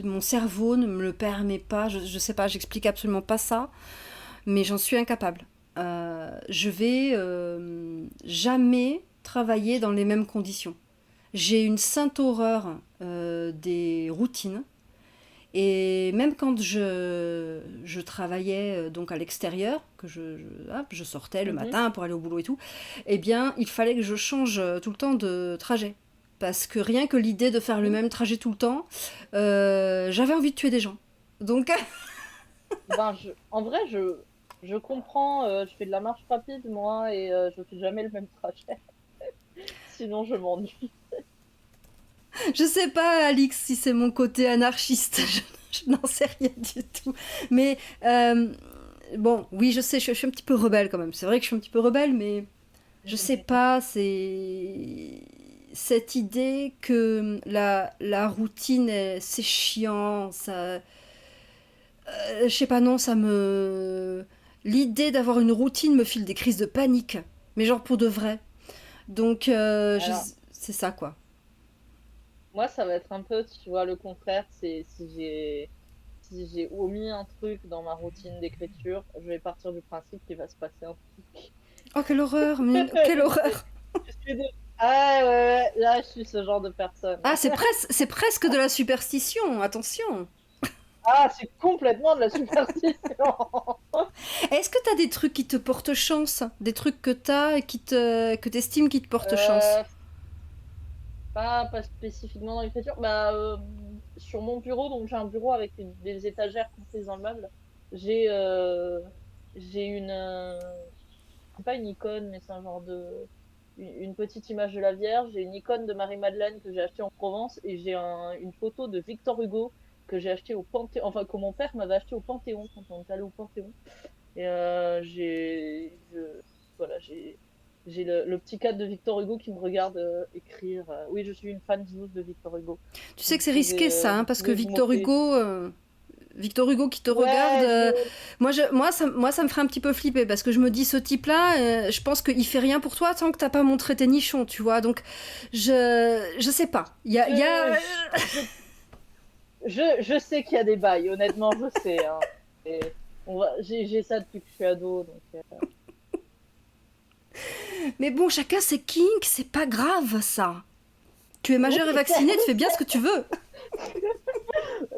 A: Mon cerveau ne me le permet pas. Je sais pas, j'explique absolument pas ça, mais j'en suis incapable. Je vais jamais travailler dans les mêmes conditions. J'ai une sainte horreur des routines. Et même quand je travaillais donc à l'extérieur, que je sortais le
B: Mhm.
A: matin pour aller au boulot et tout, eh bien, il fallait que je change tout le temps de trajet. Parce que rien que l'idée de faire le
B: Mhm.
A: même trajet tout le temps, j'avais envie de tuer des gens. Donc,
B: Ben, en vrai, je comprends, je fais de la marche rapide, moi, et je fais jamais le même trajet. Sinon, je m'ennuie.
A: je sais pas, Alix, si c'est mon côté anarchiste. Je n'en sais rien du tout. Mais bon, oui, je sais, je suis un petit peu rebelle quand même. C'est vrai que je suis un petit peu rebelle, mais je sais pas, c'est cette idée que la routine, c'est chiant, ça. Je sais pas, non, ça me. L'idée d'avoir une routine me file des crises de panique, mais genre pour de vrai. Donc,
B: Alors,
A: c'est ça quoi.
B: moi, ça va être un peu, tu vois, le contraire. C'est si j'ai omis un truc dans ma routine d'écriture, je vais partir du principe qu'il va se passer un truc.
A: Oh, quelle horreur, mais quelle horreur!
B: Je suis de- Ah ouais, ouais, ouais, là, je suis ce genre de personne.
A: Ah, c'est presque de la superstition, attention!
B: Ah, c'est complètement de la superstition.
A: Est-ce que t'as des trucs qui te portent chance? Des trucs que t'as et que t'estimes qui te portent chance?
B: Euh, pas spécifiquement dans l'écriture. Bah, sur mon bureau, donc j'ai un bureau avec des étagères comprises dans le meuble. J'ai j'ai c'est pas une icône, mais c'est un genre une petite image de la Vierge. J'ai une icône de Marie-Madeleine que j'ai achetée en Provence et j'ai une photo de Victor Hugo que j'ai acheté au Panthéon, enfin que mon père m'avait acheté au Panthéon quand on est allé au Panthéon. Et voilà, j'ai le petit cadre de Victor Hugo qui me regarde écrire. Oui, je suis une fan de Victor Hugo.
A: Tu sais que c'est risqué ça, hein,
B: Vous
A: parce que
B: pouvez vous
A: Victor
B: moquer.
A: Hugo, Victor Hugo qui te regarde,
B: Ouais,
A: moi ça me ferait un petit peu flipper parce que je me dis ce type-là, je pense qu'il fait rien pour toi tant que t'as pas montré tes nichons, tu vois. Donc je sais pas. Il y a
B: je, je, je sais qu'il y a des bails, honnêtement, je sais. Hein. Et j'ai ça depuis que je suis ado, donc.
A: Mais bon, chacun ses kinks, c'est pas grave ça. Tu es majeur et vacciné, tu fais bien ce que tu veux.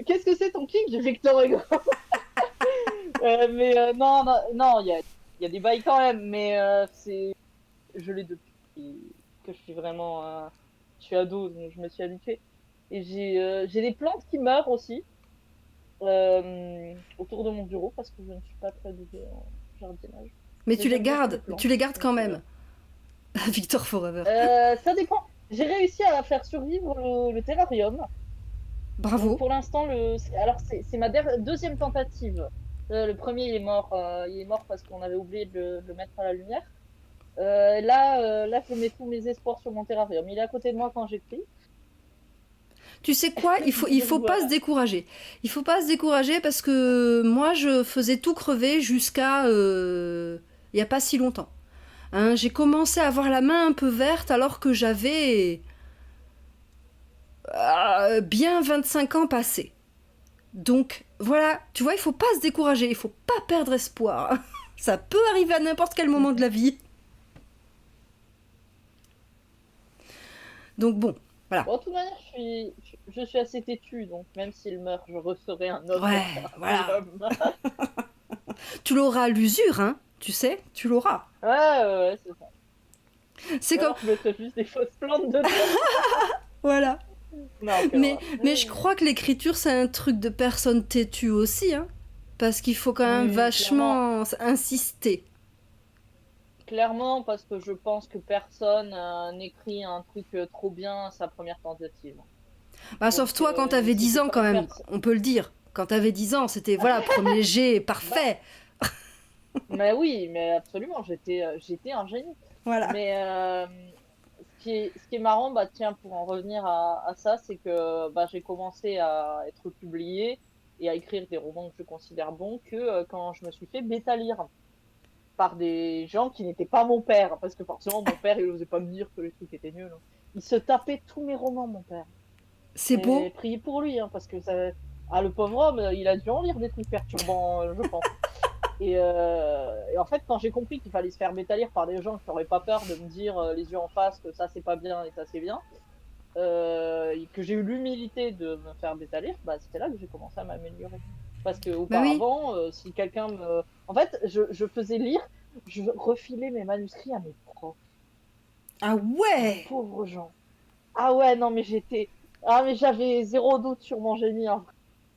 B: Qu'est-ce que c'est ton kink? J'ai Victor Hugo. Mais non, non, non, il y a des bails quand même, mais je l'ai depuis que je suis vraiment, je suis ado, donc je me suis habituée. Et j'ai des plantes qui meurent aussi autour de mon bureau parce que je ne suis pas très douée en jardinage.
A: Mais
B: Mais j'aime beaucoup les plantes.
A: tu les gardes
B: Donc,
A: quand même. Victor Forever.
B: ça dépend. J'ai réussi à faire survivre le terrarium. Donc
A: Bravo.
B: pour l'instant, alors c'est ma deuxième tentative. Le premier, il est mort parce qu'on avait oublié de le mettre à la lumière. Là, je mets tous mes espoirs sur mon terrarium. Il est à côté de moi quand j'écris.
A: Tu sais quoi, il faut pas se décourager. Il faut pas se décourager parce que moi, je faisais tout crever jusqu'à il y a pas si longtemps. Hein, j'ai commencé à avoir la main un peu verte alors que j'avais bien 25 ans passés. Donc voilà, tu vois, il faut pas se décourager, il faut pas perdre espoir. Ça peut arriver à n'importe quel moment de la vie. Donc bon, voilà.
B: Bon, de toute manière, je suis assez têtue, donc même s'il meurt, je referai un autre
A: Ouais, voilà.
B: terrarium.
A: Tu l'auras à l'usure, hein, tu sais, tu l'auras.
B: Ouais, c'est ça.
A: C'est
B: Ou
A: comme...
B: alors je mettrais juste des fausses plantes dedans.
A: Voilà.
B: Non, quelle
A: Mais,
B: horreur.
A: mais je crois que l'écriture, c'est un truc de personne têtue aussi, hein. Parce qu'il faut quand même
B: Oui, clairement.
A: vachement insister.
B: Clairement, parce que je pense que personne n'écrit un truc trop bien à sa première tentative.
A: Bah,
B: Donc,
A: sauf toi quand t'avais
B: si
A: 10
B: c'est
A: ans
B: pas
A: quand
B: une
A: même,
B: personne.
A: on peut le dire. Quand t'avais 10 ans, c'était, voilà, premier jet,
B: Bah,
A: parfait.
B: mais oui, mais absolument, j'étais un génie.
A: Voilà.
B: Mais ce qui est marrant, bah tiens, pour en revenir à ça, c'est que bah, j'ai commencé à être publié et à écrire des romans que je considère bons que quand je me suis fait bêta-lire par des gens qui n'étaient pas mon père. Parce que forcément, mon père, il n'osait pas me dire que les trucs étaient nuls. Hein. Il se tapait tous mes romans, mon père.
A: C'est
B: Et
A: beau.
B: priez pour lui, hein, parce que ça... Ah, le pauvre homme, il a dû en lire des trucs perturbants, je pense. Et en fait, quand j'ai compris qu'il fallait se faire métallir par des gens qui n'auraient pas peur de me dire les yeux en face que ça c'est pas bien et ça c'est bien, et que j'ai eu l'humilité de me faire métallir, bah, c'était là que j'ai commencé à m'améliorer. Parce que
A: Bah oui.
B: auparavant, si quelqu'un me. En fait, je faisais lire, je refilais mes manuscrits à mes profs.
A: Ah
B: Les
A: ouais.
B: pauvres gens. Ah ouais, non, mais j'étais. Ah, mais j'avais zéro doute sur mon génie. Hein.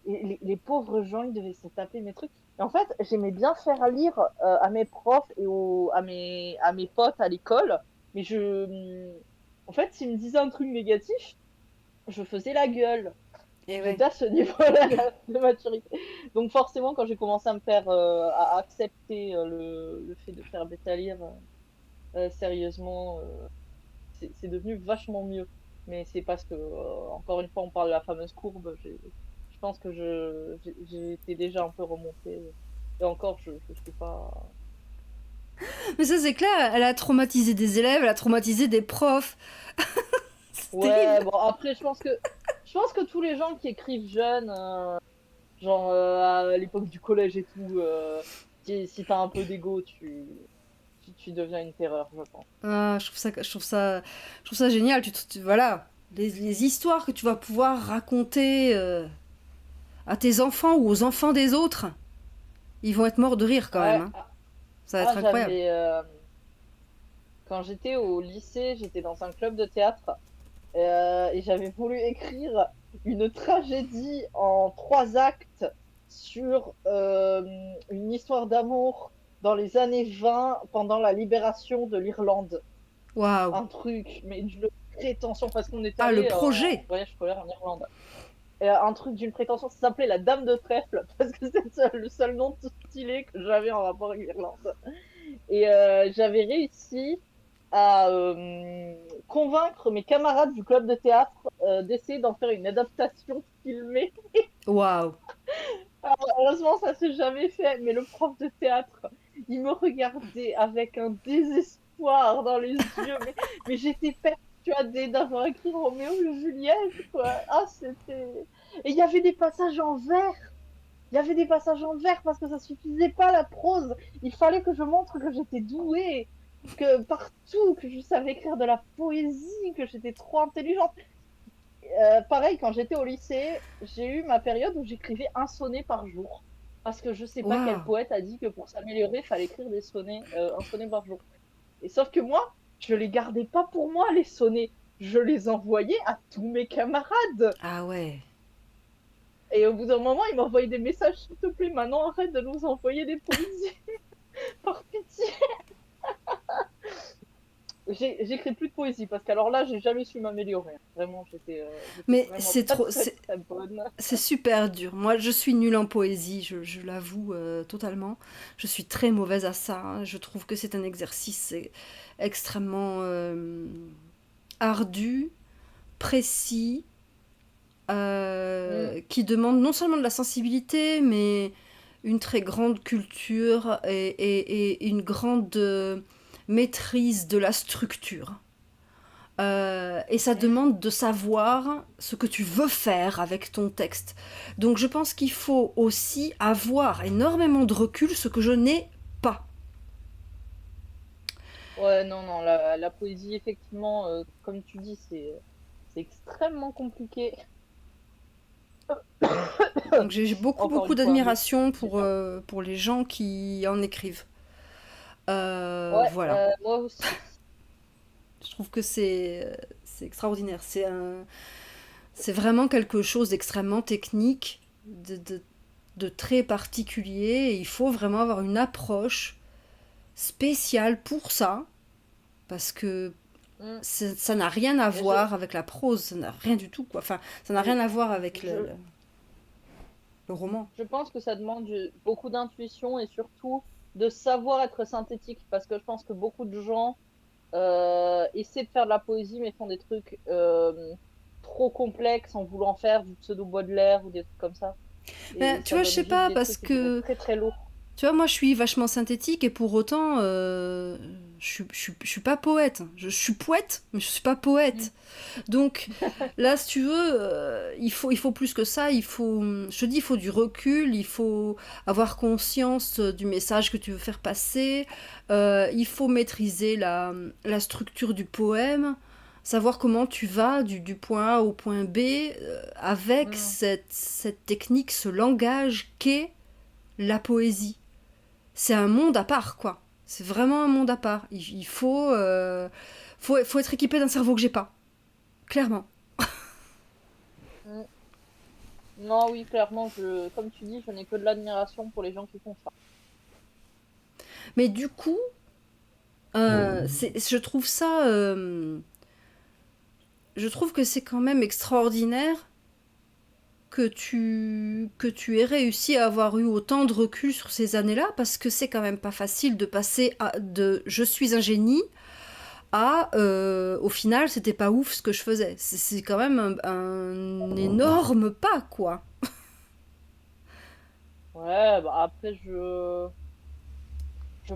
B: Et les pauvres gens, ils devaient se taper mes trucs. Et en fait, j'aimais bien faire lire à mes profs et à mes potes à l'école. Mais en fait, s'ils me disaient un truc négatif, je faisais la gueule.
A: Et ouais.
B: J'étais à ce niveau-là de maturité. Donc forcément, quand j'ai commencé à me faire, à accepter le fait de faire bêta lire sérieusement, c'est devenu vachement mieux. Mais c'est parce que, encore une fois, on parle de la fameuse courbe. Je pense que j'ai été déjà un peu remontée. Et encore, je suis pas.
A: Mais ça c'est clair, elle a traumatisé des élèves, elle a traumatisé des profs. C'est
B: Ouais,
A: terrible.
B: bon, après, je pense que tous les gens qui écrivent jeunes, genre à l'époque du collège et tout, si t'as un peu d'ego, tu deviens une terreur, je pense.
A: Ah, je trouve ça génial. Voilà, les histoires que tu vas pouvoir raconter à tes enfants ou aux enfants des autres, ils vont être morts de rire quand même.
B: Ouais,
A: Hein. Ça va être incroyable.
B: j'avais. Quand j'étais au lycée, j'étais dans un club de théâtre et j'avais voulu écrire une tragédie en 3 actes sur une histoire d'amour dans les années 20 pendant la libération de l'Irlande.
A: Waouh.
B: Un truc, mais d'une prétention, parce qu'on est
A: Ah, le
B: allé en
A: projet.
B: voyage scolaire en Irlande. Et un truc d'une prétention, ça s'appelait la Dame de Trèfle, parce que c'est le seul nom tout stylé que j'avais en rapport avec l'Irlande. Et j'avais réussi à convaincre mes camarades du club de théâtre d'essayer d'en faire une adaptation filmée.
A: Waouh.
B: Alors, heureusement, ça s'est jamais fait, mais le prof de théâtre, il me regardait avec un désespoir dans les yeux, mais j'étais persuadée d'avoir écrit Roméo et Juliette, quoi. Ah, c'était... Et il y avait des passages en vers. Il y avait des passages en vers parce que ça suffisait pas la prose. Il fallait que je montre que j'étais douée, que partout, que je savais écrire de la poésie, que j'étais trop intelligente. Pareil, quand j'étais au lycée, j'ai eu ma période où j'écrivais un sonnet par jour. Parce que je sais pas quel
A: Waouh!
B: poète a dit que pour s'améliorer, il fallait écrire des sonnets, un sonnet par jour. Et sauf que moi, je les gardais pas pour moi, les sonnets. Je les envoyais à tous mes camarades.
A: Ah ouais.
B: Et au bout d'un moment, ils m'envoyaient des messages, s'il te plaît, maintenant arrête de nous envoyer des poésies, par pitié. J'écris plus de poésie parce qu'alors là, j'ai jamais su m'améliorer. Vraiment, j'étais
A: Mais
B: vraiment
A: c'est
B: pas
A: trop,
B: très très bonne.
A: c'est super dur. Moi, je suis nulle en poésie, je l'avoue totalement. Je suis très mauvaise à ça, hein. Je trouve que c'est un exercice extrêmement ardu, précis,
B: Mm.
A: qui demande non seulement de la sensibilité, mais une très grande culture et une grande maîtrise de la structure. Et ça
B: Mm.
A: demande de savoir ce que tu veux faire avec ton texte. Donc je pense qu'il faut aussi avoir énormément de recul, ce que je n'ai pas.
B: Ouais, non, non, la poésie, effectivement, comme tu dis, c'est extrêmement compliqué.
A: Donc j'ai beaucoup
B: Encore
A: beaucoup
B: une fois, oui,
A: d'admiration
B: j'ai fait.
A: pour les gens qui en écrivent.
B: Ouais,
A: Voilà.
B: moi aussi.
A: Je trouve que c'est extraordinaire. C'est vraiment quelque chose d'extrêmement technique, de très particulier. Et il faut vraiment avoir une approche spéciale pour ça, parce que
B: Mm.
A: ça n'a rien à
B: Et je,
A: voir avec la prose, ça n'a rien du tout, quoi. Enfin, ça n'a rien à voir avec
B: je,
A: le roman.
B: je pense que ça demande beaucoup d'intuition et surtout de savoir être synthétique parce que je pense que beaucoup de gens essaient de faire de la poésie mais font des trucs trop complexes en voulant faire du pseudo Baudelaire ou des trucs comme ça.
A: Mais
B: Et
A: tu
B: ça
A: vois, je
B: donne
A: sais
B: vite
A: pas,
B: des
A: parce
B: trucs qui deviennent
A: que
B: très très lourds.
A: tu vois, moi je suis vachement synthétique et pour autant, je suis pas poète. Je suis poète, mais je suis pas
B: Mm.
A: poète. Donc là, si tu veux, il faut plus que ça. Je te dis, il faut du recul, il faut avoir conscience du message que tu veux faire passer. Il faut maîtriser la structure du poème, savoir comment tu vas du point A au point B avec
B: Mm.
A: cette technique, ce langage qu'est la poésie. C'est un monde à part, quoi. C'est vraiment un monde à part. Il faut être équipé d'un cerveau que j'ai pas, clairement.
B: Mm. Non, oui, clairement, comme tu dis, je n'ai que de l'admiration pour les gens qui font ça.
A: Mais du coup, je trouve ça. Je trouve que c'est quand même extraordinaire que tu aies réussi à avoir eu autant de recul sur ces années-là, parce que c'est quand même pas facile de passer de je suis un génie à au final, c'était pas ouf ce que je faisais. C'est quand même un énorme pas, quoi.
B: Ouais, bah après, je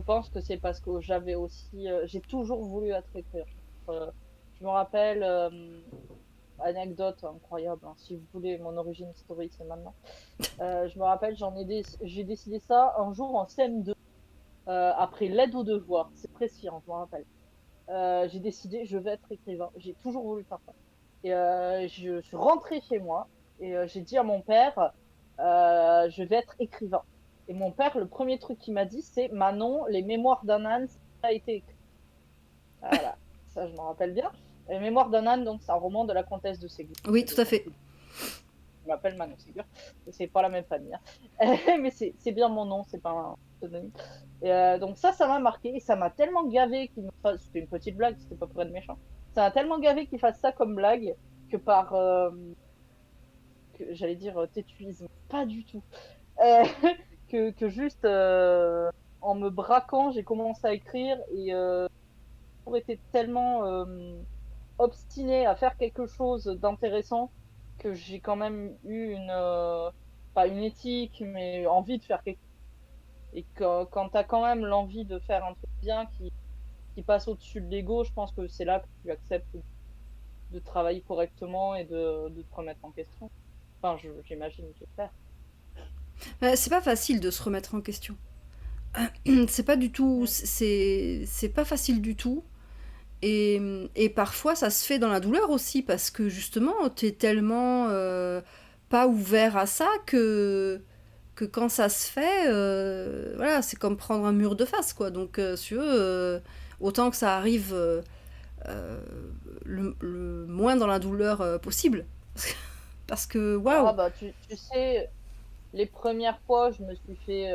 B: pense que c'est parce que j'avais aussi, j'ai toujours voulu être écrire. Je me rappelle, anecdote incroyable, hein, si vous voulez mon origine story, c'est maintenant. Je me rappelle, j'ai décidé ça un jour en CM2, après l'aide aux devoirs, c'est précis, hein, je me rappelle. J'ai décidé, je vais être écrivain. J'ai toujours voulu faire ça. Et je suis rentrée chez moi et j'ai dit à mon père, je vais être écrivain. Et mon père, le premier truc qu'il m'a dit, c'est Manon, les mémoires d'un âne, ça a été écrit. Voilà, ça je m'en rappelle bien. Les mémoires d'un âne, donc c'est un roman de la comtesse de Ségur.
A: Oui, tout à fait.
B: Je m'appelle Manon Ségur. C'est pas la même famille, hein. Mais c'est bien mon nom, c'est pas un pseudonyme. Et donc ça m'a marqué et ça m'a tellement gavé qu'il me fasse. C'était une petite blague, c'était pas pour être méchant. Ça m'a tellement gavé qu'il fasse ça comme blague que par, j'allais dire tétuisme, pas du tout. Euh, que juste en me braquant, j'ai commencé à écrire et pour été tellement obstinée à faire quelque chose d'intéressant que j'ai quand même eu pas une éthique, mais envie de faire quelque chose. Et quand tu as quand même l'envie de faire un truc bien qui passe au-dessus de l'ego, je pense que c'est là que tu acceptes de travailler correctement et de te remettre en question. Enfin, j'imagine, j'espère.
A: C'est pas facile de se remettre en question. C'est pas du tout,
B: Mm.
A: c'est pas facile du tout. Et parfois, ça se fait dans la douleur aussi, parce que justement, t'es tellement pas ouvert à ça que quand ça se fait, voilà, c'est comme prendre un mur de face, quoi. Donc, si tu veux, autant que ça arrive euh, le moins dans la douleur possible. Parce que,
B: Ah
A: waouh!
B: bah tu sais, les premières fois, je me suis fait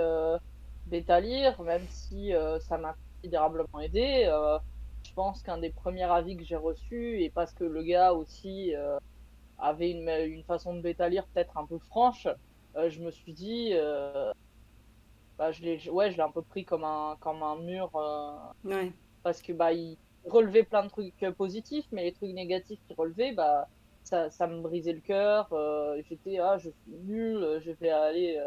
B: bétalir, même si ça m'a considérablement aidé. Je pense qu'un des premiers avis que j'ai reçu, et parce que le gars aussi avait une façon de bétalir peut-être un peu franche, je me suis dit, bah, ouais, je l'ai un peu pris comme un mur,
A: Ouais.
B: parce que bah, il relevait plein de trucs positifs, mais les trucs négatifs qu'il relevait, bah, ça me brisait le cœur. J'étais, ah, je suis nul, je vais aller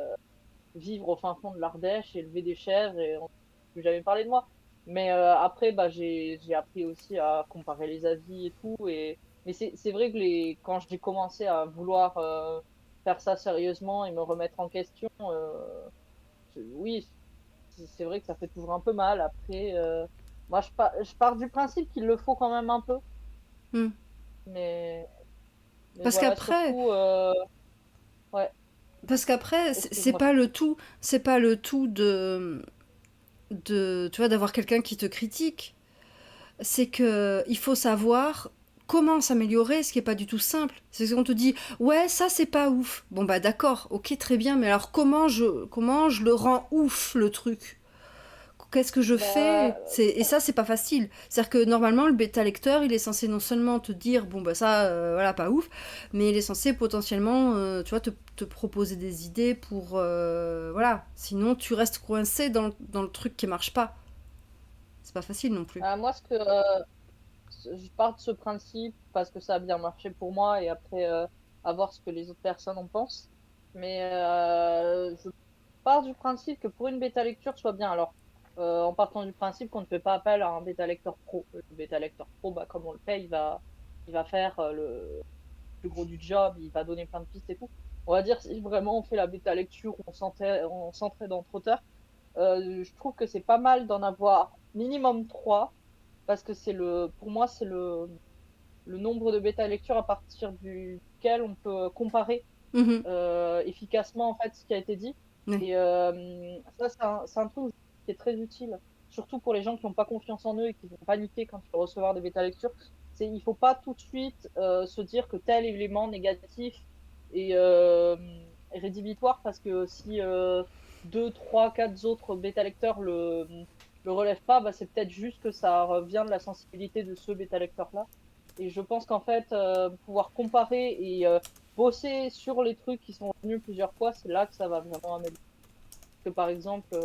B: vivre au fin fond de l'Ardèche, élever des chèvres et on ne plus jamais parler de moi. Mais après, bah, j'ai appris aussi à comparer les avis et tout. Mais c'est vrai que quand j'ai commencé à vouloir faire ça sérieusement et me remettre en question, oui, c'est vrai que ça fait toujours un peu mal. Après, moi, je pars du principe qu'il le faut quand même un peu.
A: Hmm.
B: Mais, mais
A: Parce
B: voilà,
A: qu'après,
B: surtout, ouais,
A: parce qu'après, c'est
B: excuse-moi.
A: pas le tout, c'est pas le tout tu vois, d'avoir quelqu'un qui te critique. C'est que il faut savoir comment s'améliorer, ce qui est pas du tout simple. C'est qu'on te dit ouais, ça c'est pas ouf. Bon bah d'accord, ok, très bien, mais alors comment je le rends ouf le truc? Qu'est-ce que je
B: Bah,
A: fais? Et ça, c'est pas facile. C'est-à-dire que normalement, le bêta lecteur, il est censé non seulement te dire, bon, bah ça, voilà, pas ouf, mais il est censé potentiellement, tu vois, te proposer des idées pour. Voilà. Sinon, tu restes coincé dans le truc qui marche pas. C'est pas facile non plus.
B: moi, je pars de ce principe parce que ça a bien marché pour moi et après, à voir ce que les autres personnes en pensent. Mais je pars du principe que pour une bêta lecture soit bien. Alors, en partant du principe qu'on ne fait pas appel à un bêta lecteur pro. Le bêta lecteur pro, bah, comme on le fait, il va faire le plus gros du job, il va donner plein de pistes et tout. On va dire, si vraiment on fait la bêta lecture, on s'entraide entre auteurs, je trouve que c'est pas mal d'en avoir minimum 3 parce que pour moi, c'est le nombre de bêta lecture à partir duquel on peut comparer
A: Mhm.
B: efficacement en fait ce qui a été dit.
A: Ouais.
B: Et ça, c'est un truc qui est très utile, surtout pour les gens qui n'ont pas confiance en eux et qui vont paniquer quand ils vont recevoir des bêta lectures. Il faut pas tout de suite se dire que tel élément négatif est, est rédhibitoire parce que si 2, 3, 4 autres bêta lecteurs le relèvent pas, bah, c'est peut-être juste que ça vient de la sensibilité de ce bêta lecteur-là. Et je pense qu'en fait, pouvoir comparer et bosser sur les trucs qui sont revenus plusieurs fois, c'est là que ça va vraiment améliorer. Que par exemple,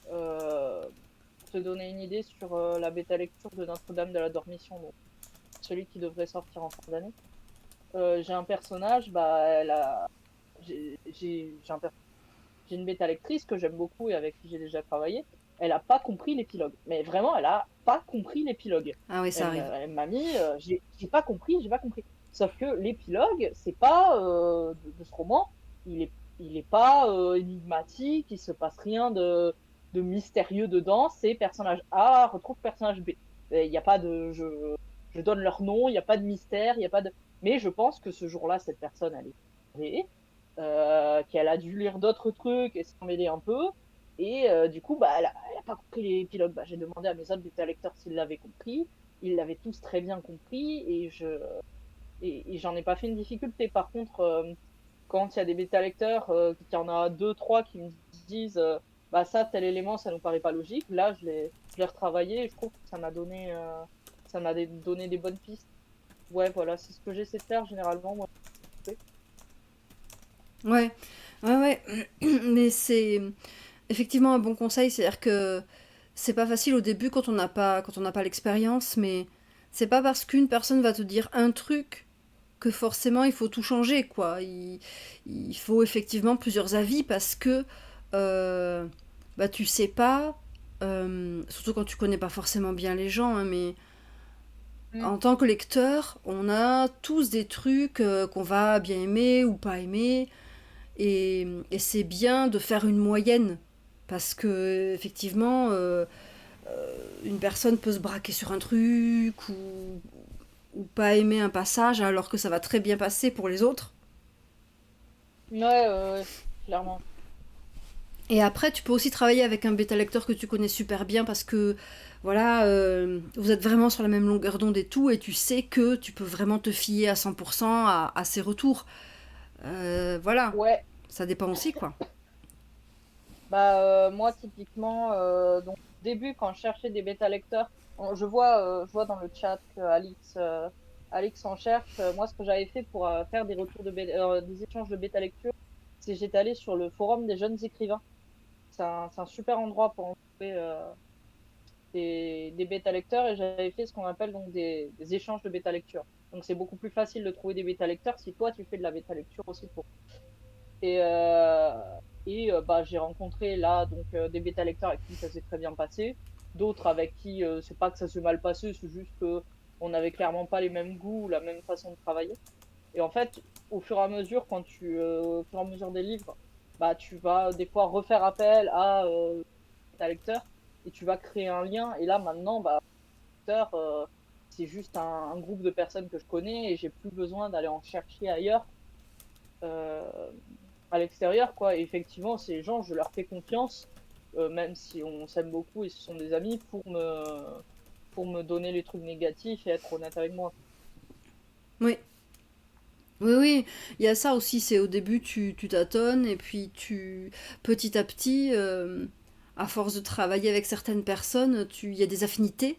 B: pour te donner une idée sur la bêta lecture de Notre-Dame de la Dormition, donc celui qui devrait sortir en fin d'année, j'ai un personnage, bah, j'ai une bêta lectrice que j'aime beaucoup et avec qui j'ai déjà travaillé. Elle a pas compris l'épilogue. Mais vraiment, elle a pas compris l'épilogue.
A: Ah oui, ça arrive.
B: Elle m'a mis, j'ai pas compris, j'ai pas compris. Sauf que l'épilogue, c'est pas de ce roman, il est pas énigmatique, il se passe rien de mystérieux dedans. C'est personnage A retrouve personnage B. Il n'y a pas de, je donne leur nom, il n'y a pas de mystère, il y a pas de. Mais je pense que ce jour-là, cette personne, elle est crevée, qu'elle a dû lire d'autres trucs et s'en mêler un peu. Et du coup, bah, elle a pas compris l'épilogue. Bah, j'ai demandé à mes autres bêta lecteurs s'ils l'avaient compris. Ils l'avaient tous très bien compris et j'en ai pas fait une difficulté. Par contre, quand il y a des bêta lecteurs, qu'il y en a deux, trois qui me disent bah ça, tel élément, ça nous paraît pas logique. Là, je l'ai retravaillé et je trouve que ça m'a donné des bonnes pistes. Ouais, voilà, c'est ce que j'essaie de faire généralement. Moi.
A: Ouais, ouais, ouais. Mais c'est effectivement un bon conseil. C'est-à-dire que c'est pas facile au début quand on n'a pas l'expérience, mais c'est pas parce qu'une personne va te dire un truc que forcément il faut tout changer, quoi. Il faut effectivement plusieurs avis parce que bah tu sais pas, surtout quand tu connais pas forcément bien les gens, hein, mais
B: Mm.
A: en tant que lecteur, on a tous des trucs qu'on va bien aimer ou pas aimer. Et c'est bien de faire une moyenne. Parce que, effectivement, une personne peut se braquer sur un truc ou pas aimer un passage alors que ça va très bien passer pour les autres.
B: Ouais, clairement.
A: Et après, tu peux aussi travailler avec un bêta lecteur que tu connais super bien parce que voilà, vous êtes vraiment sur la même longueur d'onde et tout, et tu sais que tu peux vraiment te fier à 100% à ses retours. Voilà,
B: Ouais,
A: ça dépend aussi, quoi.
B: bah moi typiquement, donc au début quand je cherchais des bêta lecteurs, je vois dans le chat que Alix en cherche. Moi, ce que j'avais fait pour faire des retours des échanges de bêta lecture, c'est j'étais allée sur le forum des jeunes écrivains. C'est un super endroit pour en trouver des bêta lecteurs, et j'avais fait ce qu'on appelle donc des échanges de bêta lecture. Donc c'est beaucoup plus facile de trouver des bêta lecteurs si toi tu fais de la bêta lecture aussi pour. Et, bah, j'ai rencontré là donc des bêta lecteurs avec qui ça s'est très bien passé, d'autres avec qui c'est pas que ça s'est mal passé, c'est juste que on n'avait clairement pas les mêmes goûts, la même façon de travailler. Et en fait, au fur et à mesure, au fur et à mesure des livres, bah tu vas des fois refaire appel à bêta lecteur et tu vas créer un lien. Et là maintenant, bah lecteur, c'est juste un groupe de personnes que je connais et j'ai plus besoin d'aller en chercher ailleurs. Euh, à l'extérieur, quoi. Et effectivement, ces gens, je leur fais confiance, même si on s'aime beaucoup et ce sont des amis, pour me donner les trucs négatifs et être honnête avec moi.
A: Oui, oui, oui. Il y a ça aussi, c'est au début, tu tâtonnes, et puis petit à petit, à force de travailler avec certaines personnes, il y a des affinités.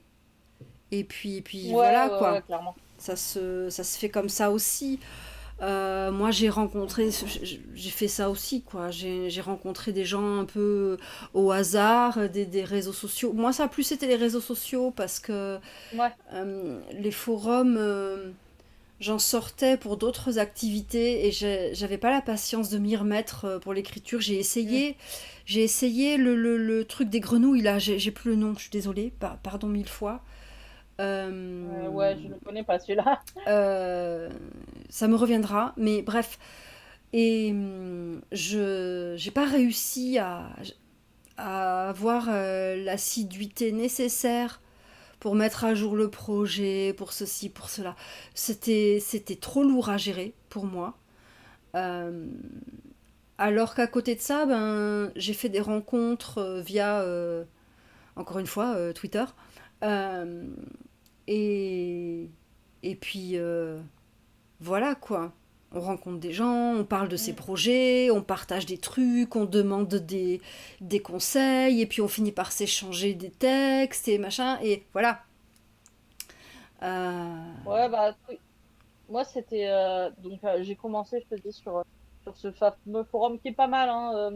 A: Et puis
B: Ouais,
A: voilà,
B: ouais,
A: quoi.
B: ouais, clairement.
A: Ça se fait comme ça aussi. Moi, j'ai fait ça aussi, quoi. J'ai rencontré des gens un peu au hasard, des réseaux sociaux. Moi, ça a plus été les réseaux sociaux parce que
B: Ouais.
A: les forums, j'en sortais pour d'autres activités et j'avais pas la patience de m'y remettre pour l'écriture.
B: Mm.
A: J'ai essayé le truc des grenouilles là. J'ai plus le nom. Je suis désolée. Pardon mille fois.
B: Ouais, je le connais pas celui-là.
A: Euh, Ça me reviendra, mais bref. Et je j'ai pas réussi à avoir l'assiduité nécessaire pour mettre à jour le projet, pour ceci, pour cela. C'était trop lourd à gérer pour moi. Euh, alors qu'à côté de ça, ben, j'ai fait des rencontres via, encore une fois, Twitter. Euh, et, et puis, voilà quoi. On rencontre des gens, on parle de ses
B: Mm.
A: projets, on partage des trucs, on demande des conseils, et puis on finit par s'échanger des textes et machin, et voilà. Euh,
B: Ouais, bah, moi, c'était. Donc, j'ai commencé, je te dis, sur ce fameux forum qui est pas mal, hein,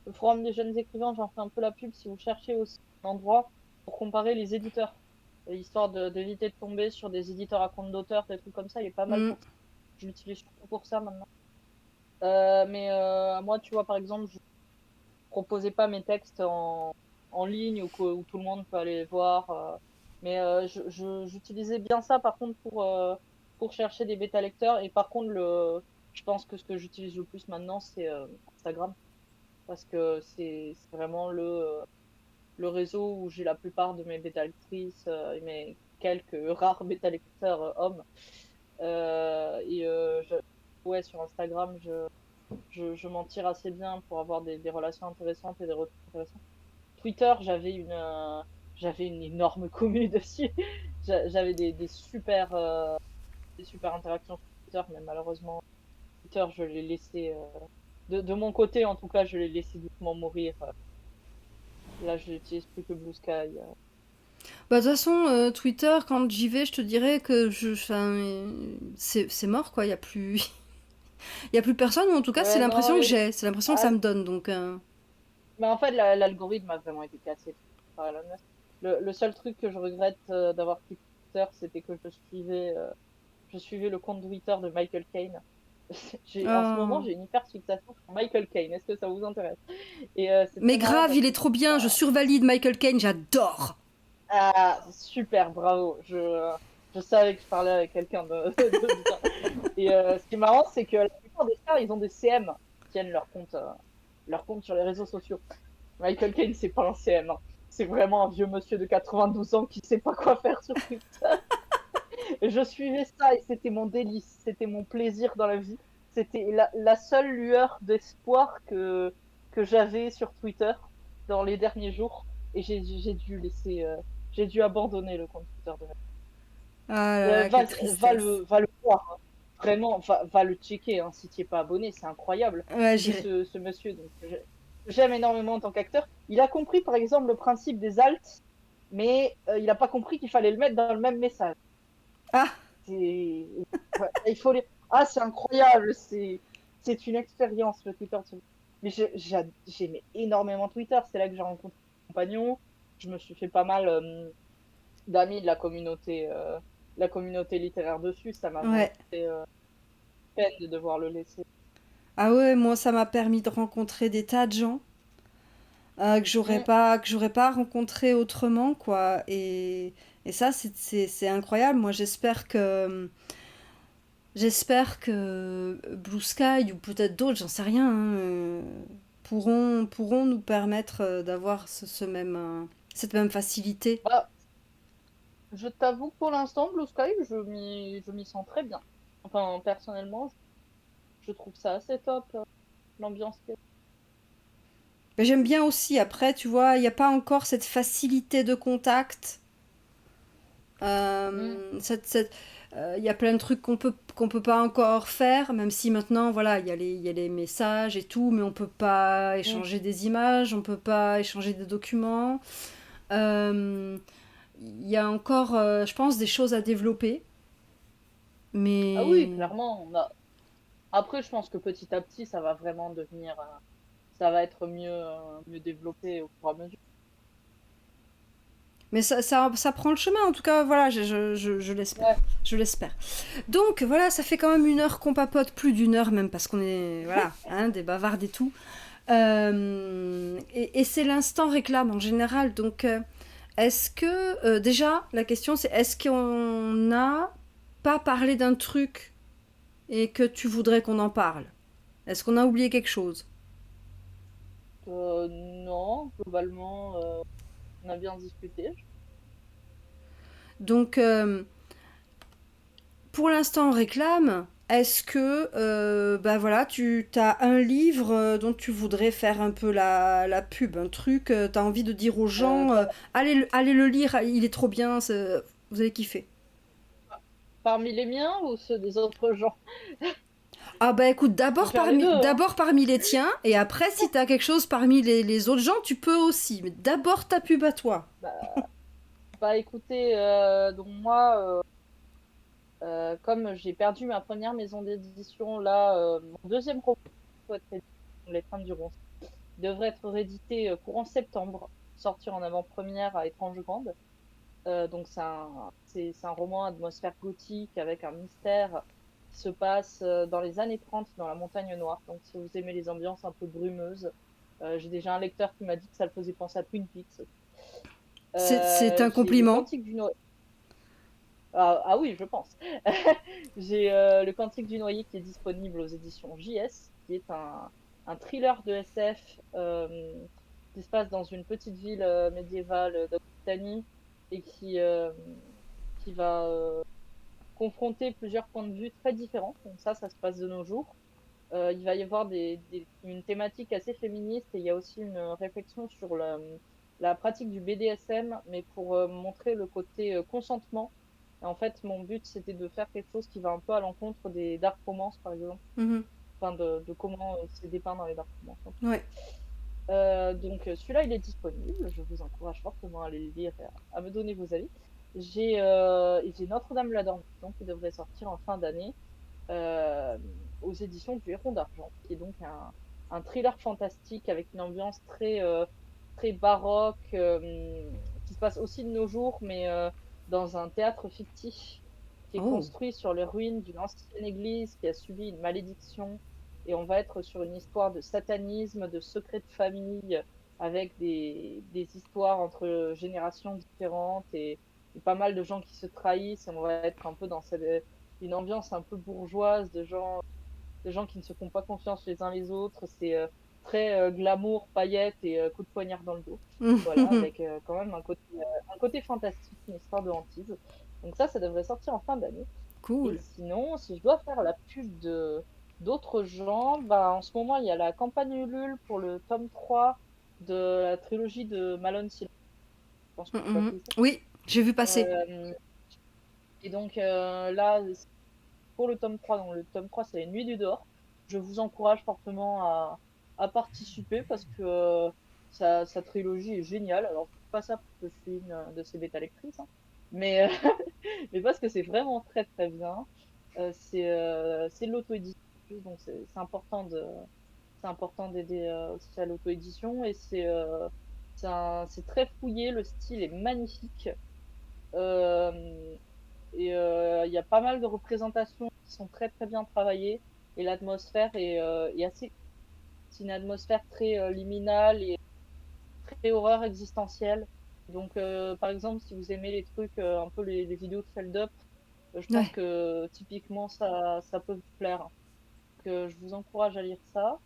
B: le forum des jeunes écrivains. J'en fais un peu la pub si vous cherchez aussi un endroit pour comparer les éditeurs. Histoire d'éviter de tomber sur des éditeurs à compte d'auteur, des trucs comme ça. Il est pas mal
A: mm,
B: pour ça. Je l'utilise surtout pour ça maintenant. Mais moi, tu vois, par exemple, je proposais pas mes textes en ligne où tout le monde peut aller les voir. Mais j'utilisais bien ça, par contre, pour chercher des bêta lecteurs. Et par contre, je pense que ce que j'utilise le plus maintenant, c'est Instagram. Parce que c'est vraiment le réseau où j'ai la plupart de mes bêta lectrices et mes quelques rares bêta lecteurs hommes. Ouais, sur Instagram, je m'en tire assez bien pour avoir des relations intéressantes et des retours intéressants. Twitter, j'avais une énorme commune dessus. J'avais des super interactions sur Twitter, mais malheureusement, Twitter, je l'ai laissé, de mon côté en tout cas, je l'ai laissé doucement mourir. Là, je n'utilise plus que Blue Sky.
A: Bah, de toute façon, Twitter, quand j'y vais, je te dirais que c'est mort, quoi. Il y a plus, il y a plus personne, ou en tout cas, c'est
B: Ouais, non,
A: l'impression que j'ai. C'est l'impression que ça
B: ah,
A: me donne, donc.
B: mais en fait, l'algorithme a vraiment été cassé par Elon Musk. Le seul truc que je regrette d'avoir quitté Twitter, c'était que je suivais le compte Twitter de Michael Caine. En ce moment,
A: Oh.
B: j'ai une hyper fixation sur Michael Caine. Est-ce que ça vous intéresse? Et c'est
A: Mais
B: très marrant
A: grave,
B: parce
A: il
B: que
A: est trop bien. Je
B: bah,
A: survalide Michael Caine, j'adore.
B: ah, super, bravo. Je savais que je parlais avec quelqu'un de bien. Et ce qui est marrant, c'est que la plupart des stars, ils ont des CM qui tiennent leur compte sur les réseaux sociaux. Michael Caine, c'est pas un CM, hein. C'est vraiment un vieux monsieur de 92 ans qui sait pas quoi faire sur Twitter. Et je suivais ça et c'était mon délice, c'était mon plaisir dans la vie. C'était la seule lueur d'espoir que j'avais sur Twitter dans les derniers jours. Et j'ai dû j'ai dû abandonner le compte Twitter de
A: Ah là là, quelle tristesse.
B: va le voir, hein. Vraiment, va le checker, hein, si tu es pas abonné, c'est incroyable.
A: Ouais,
B: C'est
A: j'irai.
B: ce monsieur donc, que j'aime énormément en tant qu'acteur. Il a compris, par exemple, le principe des alts, mais il n'a pas compris qu'il fallait le mettre dans le même message.
A: Ah,
B: C'est- ouais, il faut les... Ah, c'est incroyable, c'est une expérience, le Twitter. Mais j'aimais énormément Twitter, c'est là que j'ai rencontré mon compagnon. Je me suis fait pas mal d'amis de la communauté littéraire dessus. Ça m'a vraiment
A: ouais.
B: fait peine de devoir le laisser.
A: Ah ouais, moi ça m'a permis de rencontrer des tas de gens
B: Mm.
A: que j'aurais pas rencontré autrement, quoi. Et ça, c'est incroyable. Moi, j'espère que Blue Sky ou peut-être d'autres, j'en sais rien, hein, pourront nous permettre d'avoir cette même facilité.
B: Bah, je t'avoue que pour l'instant, Blue Sky, je m'y sens très bien. Enfin, personnellement, je trouve ça assez top, l'ambiance qu'il y a.
A: Mais j'aime bien aussi, après, tu vois, il n'y a pas encore cette facilité de contact.
B: Mm.
A: Il y a plein de trucs qu'on peut pas encore faire, même si maintenant, voilà, il y a les messages et tout, mais on peut pas
B: Mm.
A: échanger des images, on peut pas échanger des documents. Euh, il y a encore, je pense, des choses à développer,
B: Ah oui,
A: mais...
B: clairement. Après, je pense que petit à petit, ça va vraiment devenir, ça va être mieux développé au fur et à mesure.
A: Mais ça prend le chemin, en tout cas, voilà, je l'espère.
B: Ouais.
A: Je l'espère. Donc, voilà, ça fait quand même une heure qu'on papote, plus d'une heure même, parce qu'on est, voilà, hein, des bavardes et tout. Et c'est l'instant réclame en général. Donc, est-ce que, déjà, la question c'est est-ce qu'on n'a pas parlé d'un truc et que tu voudrais qu'on en parle? Est-ce qu'on a oublié quelque chose?
B: Non, globalement, on a bien discuté.
A: Donc, pour l'instant, on réclame. Est-ce que, bah voilà, tu as un livre dont tu voudrais faire un peu la pub, un truc, tu as envie de dire aux gens,
B: Par-
A: allez le lire, il est trop bien, vous allez kiffer.
B: Parmi les miens ou ceux des autres gens?
A: Ah bah écoute,
B: Je peux faire les deux, hein.
A: d'abord parmi les tiens, et après, si tu as quelque chose parmi les autres gens, tu peux aussi. Mais d'abord ta pub à toi.
B: Bah, écoutez, donc moi, comme j'ai perdu ma première maison d'édition, là, mon deuxième roman doit être édité, Les Trames du Ronce, devrait être réédité courant septembre, sortir en avant-première à Étrange Grande. Donc c'est un roman atmosphère gothique avec un mystère qui se passe dans les années 30 dans la montagne noire. Donc si vous aimez les ambiances un peu brumeuses, j'ai déjà un lecteur qui m'a dit que ça le faisait penser à Twin Peaks.
A: C'est un
B: J'ai le
A: compliment.
B: Cantique du Noyer. Ah oui, je pense. J'ai le Cantique du Noyer qui est disponible aux éditions JS, qui est un thriller de SF qui se passe dans une petite ville médiévale d'Occitanie et qui va confronter plusieurs points de vue très différents. Donc ça se passe de nos jours. Il va y avoir une thématique assez féministe et il y a aussi une réflexion sur la pratique du BDSM, mais pour montrer le côté consentement. Et en fait, mon but, c'était de faire quelque chose qui va un peu à l'encontre des dark romances, par exemple.
A: Mhm.
B: Enfin, de comment c'est dépeint dans les dark romances.
A: Ouais.
B: Donc celui-là, il est disponible. Je vous encourage fortement à aller le lire et à me donner vos avis. J'ai Notre-Dame la Dormition qui devrait sortir en fin d'année euh, aux éditions du Héron d'Argent, qui est donc un thriller fantastique avec une ambiance très baroque, qui se passe aussi de nos jours, mais dans un théâtre fictif qui est
A: Oh.
B: construit sur les ruines d'une ancienne église qui a subi une malédiction. Et on va être sur une histoire de satanisme, de secrets de famille, avec des histoires entre générations différentes et y a pas mal de gens qui se trahissent et on va être un peu dans une ambiance un peu bourgeoise de gens qui ne se font pas confiance les uns les autres. C'est très glamour, paillettes et coup de poignard dans le dos. Voilà, avec quand même un côté fantastique, une histoire de hantise. Donc ça devrait sortir en fin d'année. Et
A: Cool.
B: sinon, si je dois faire la pub d'autres gens, bah, en ce moment, il y a la campagne Ulule pour le tome 3 de la trilogie de Malone Silence. Je pense que tu vois qui c'est.
A: Oui, j'ai vu passer.
B: Et donc là, pour le tome 3, donc le tome 3, c'est Les Nuits du Dehors. Je vous encourage fortement à participer parce que sa trilogie est géniale. Alors, pas ça parce que je suis une de ses bêta-lectrices, hein, mais, mais parce que c'est vraiment très très bien. C'est de l'auto-édition, donc c'est important d'aider aussi à l'auto-édition et c'est très fouillé, le style est magnifique. Euh, et il y a pas mal de représentations qui sont très très bien travaillées et l'atmosphère est assez. C'est une atmosphère très liminale et très horreur existentielle. Donc, par exemple, si vous aimez les trucs, un peu les vidéos de Feld-up, je pense
A: Ouais.
B: que typiquement ça peut vous plaire. Donc, je vous encourage à lire ça.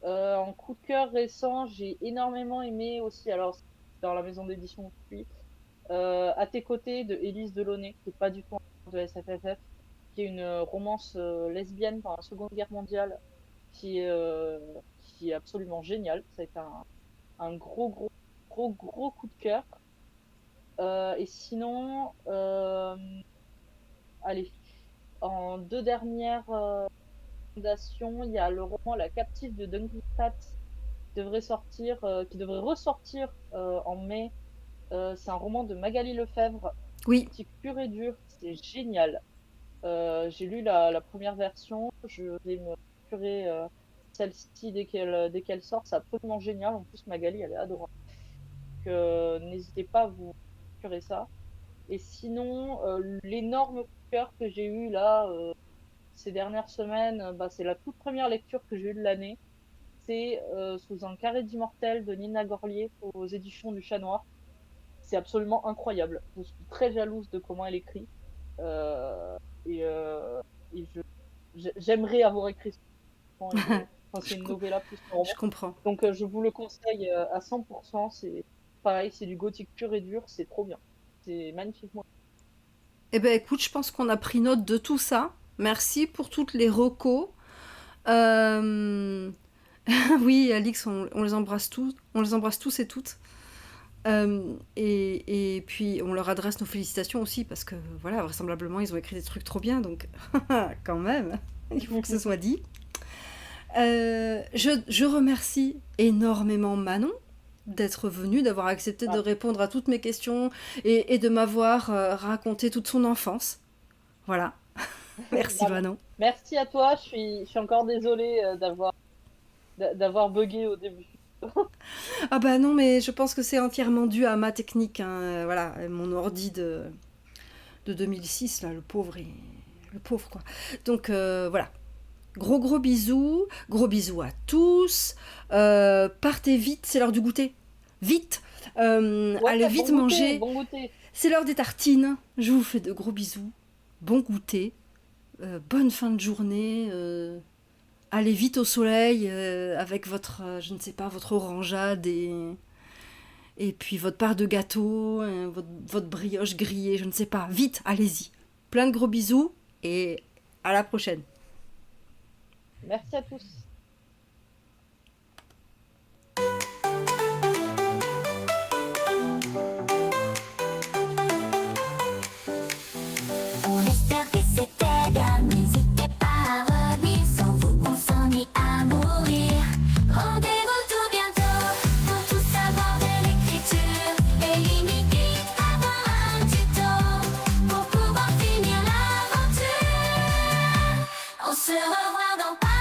B: En coup de cœur récent, j'ai énormément aimé aussi, alors c'est dans la maison d'édition où je suis, À tes côtés de Élise Delaunay, qui n'est pas du tout un de SFFF, qui est une romance lesbienne pendant la Seconde Guerre mondiale, qui est absolument géniale. Ça a été un gros coup de cœur. Et sinon, allez, en deux dernières recommandations, il y a le roman La captive de Dunkelstadt qui devrait ressortir en mai. C'est un roman de Magali Lefebvre,
A: Oui.
B: qui pur et dur, c'est génial. J'ai lu la première version, je vais me procurer celle-ci dès qu'elle sort, c'est absolument génial. En plus, Magali, elle est adorable. Donc, n'hésitez pas à vous procurer ça. Et sinon, l'énorme coup de cœur que j'ai eu là ces dernières semaines, bah, c'est la toute première lecture que j'ai eue de l'année. C'est Sous un carré d'immortel de Nina Gorlier aux éditions du Chat Noir. C'est absolument incroyable. Je suis très jalouse de comment elle écrit. Euh, et euh, et j'aimerais avoir écrit ce roman. Enfin, c'est
A: Je,
B: une
A: co-
B: novella plus qu'un
A: je
B: roman.
A: comprends.
B: Donc, je vous le conseille à 100%. C'est pareil, c'est du gothique pur et dur. C'est trop bien. C'est magnifiquement.
A: Eh ben écoute, je pense qu'on a pris note de tout ça. Merci pour toutes les recos. Euh, oui, Alix, on les embrasse tous. On les embrasse tous et toutes. Et puis on leur adresse nos félicitations aussi parce que voilà, vraisemblablement ils ont écrit des trucs trop bien, donc quand même, il faut que ce soit dit. Je remercie énormément Manon d'être venue, d'avoir accepté de
B: Ah,
A: répondre à toutes mes questions et de m'avoir raconté toute son enfance. Voilà, merci
B: bah,
A: Manon.
B: merci à toi. Je suis encore désolée d'avoir bugué au début.
A: Ah bah non, mais je pense que c'est entièrement dû à ma technique, hein. Voilà, mon ordi de 2006, là, le pauvre, le pauvre quoi. Donc voilà, gros bisous à tous. Partez vite, c'est l'heure du goûter. Vite,
B: Ouais,
A: allez vite
B: bon goûter,
A: manger.
B: bon goûter.
A: C'est l'heure des tartines. Je vous fais de gros bisous. Bon goûter. Bonne fin de journée. Allez vite au soleil avec votre, je ne sais pas, votre orangeade et puis votre part de gâteau, votre brioche grillée, je ne sais pas. Vite, allez-y. Plein de gros bisous et à la prochaine.
B: Merci à tous.
C: On espère que c'était bien, n'hésitez pas à revenir, sans vous on s'ennuie à mourir. Rendez-vous tout bientôt pour tout savoir de l'écriture et limiter avant un tuto pour pouvoir finir l'aventure. On se revoit dans pas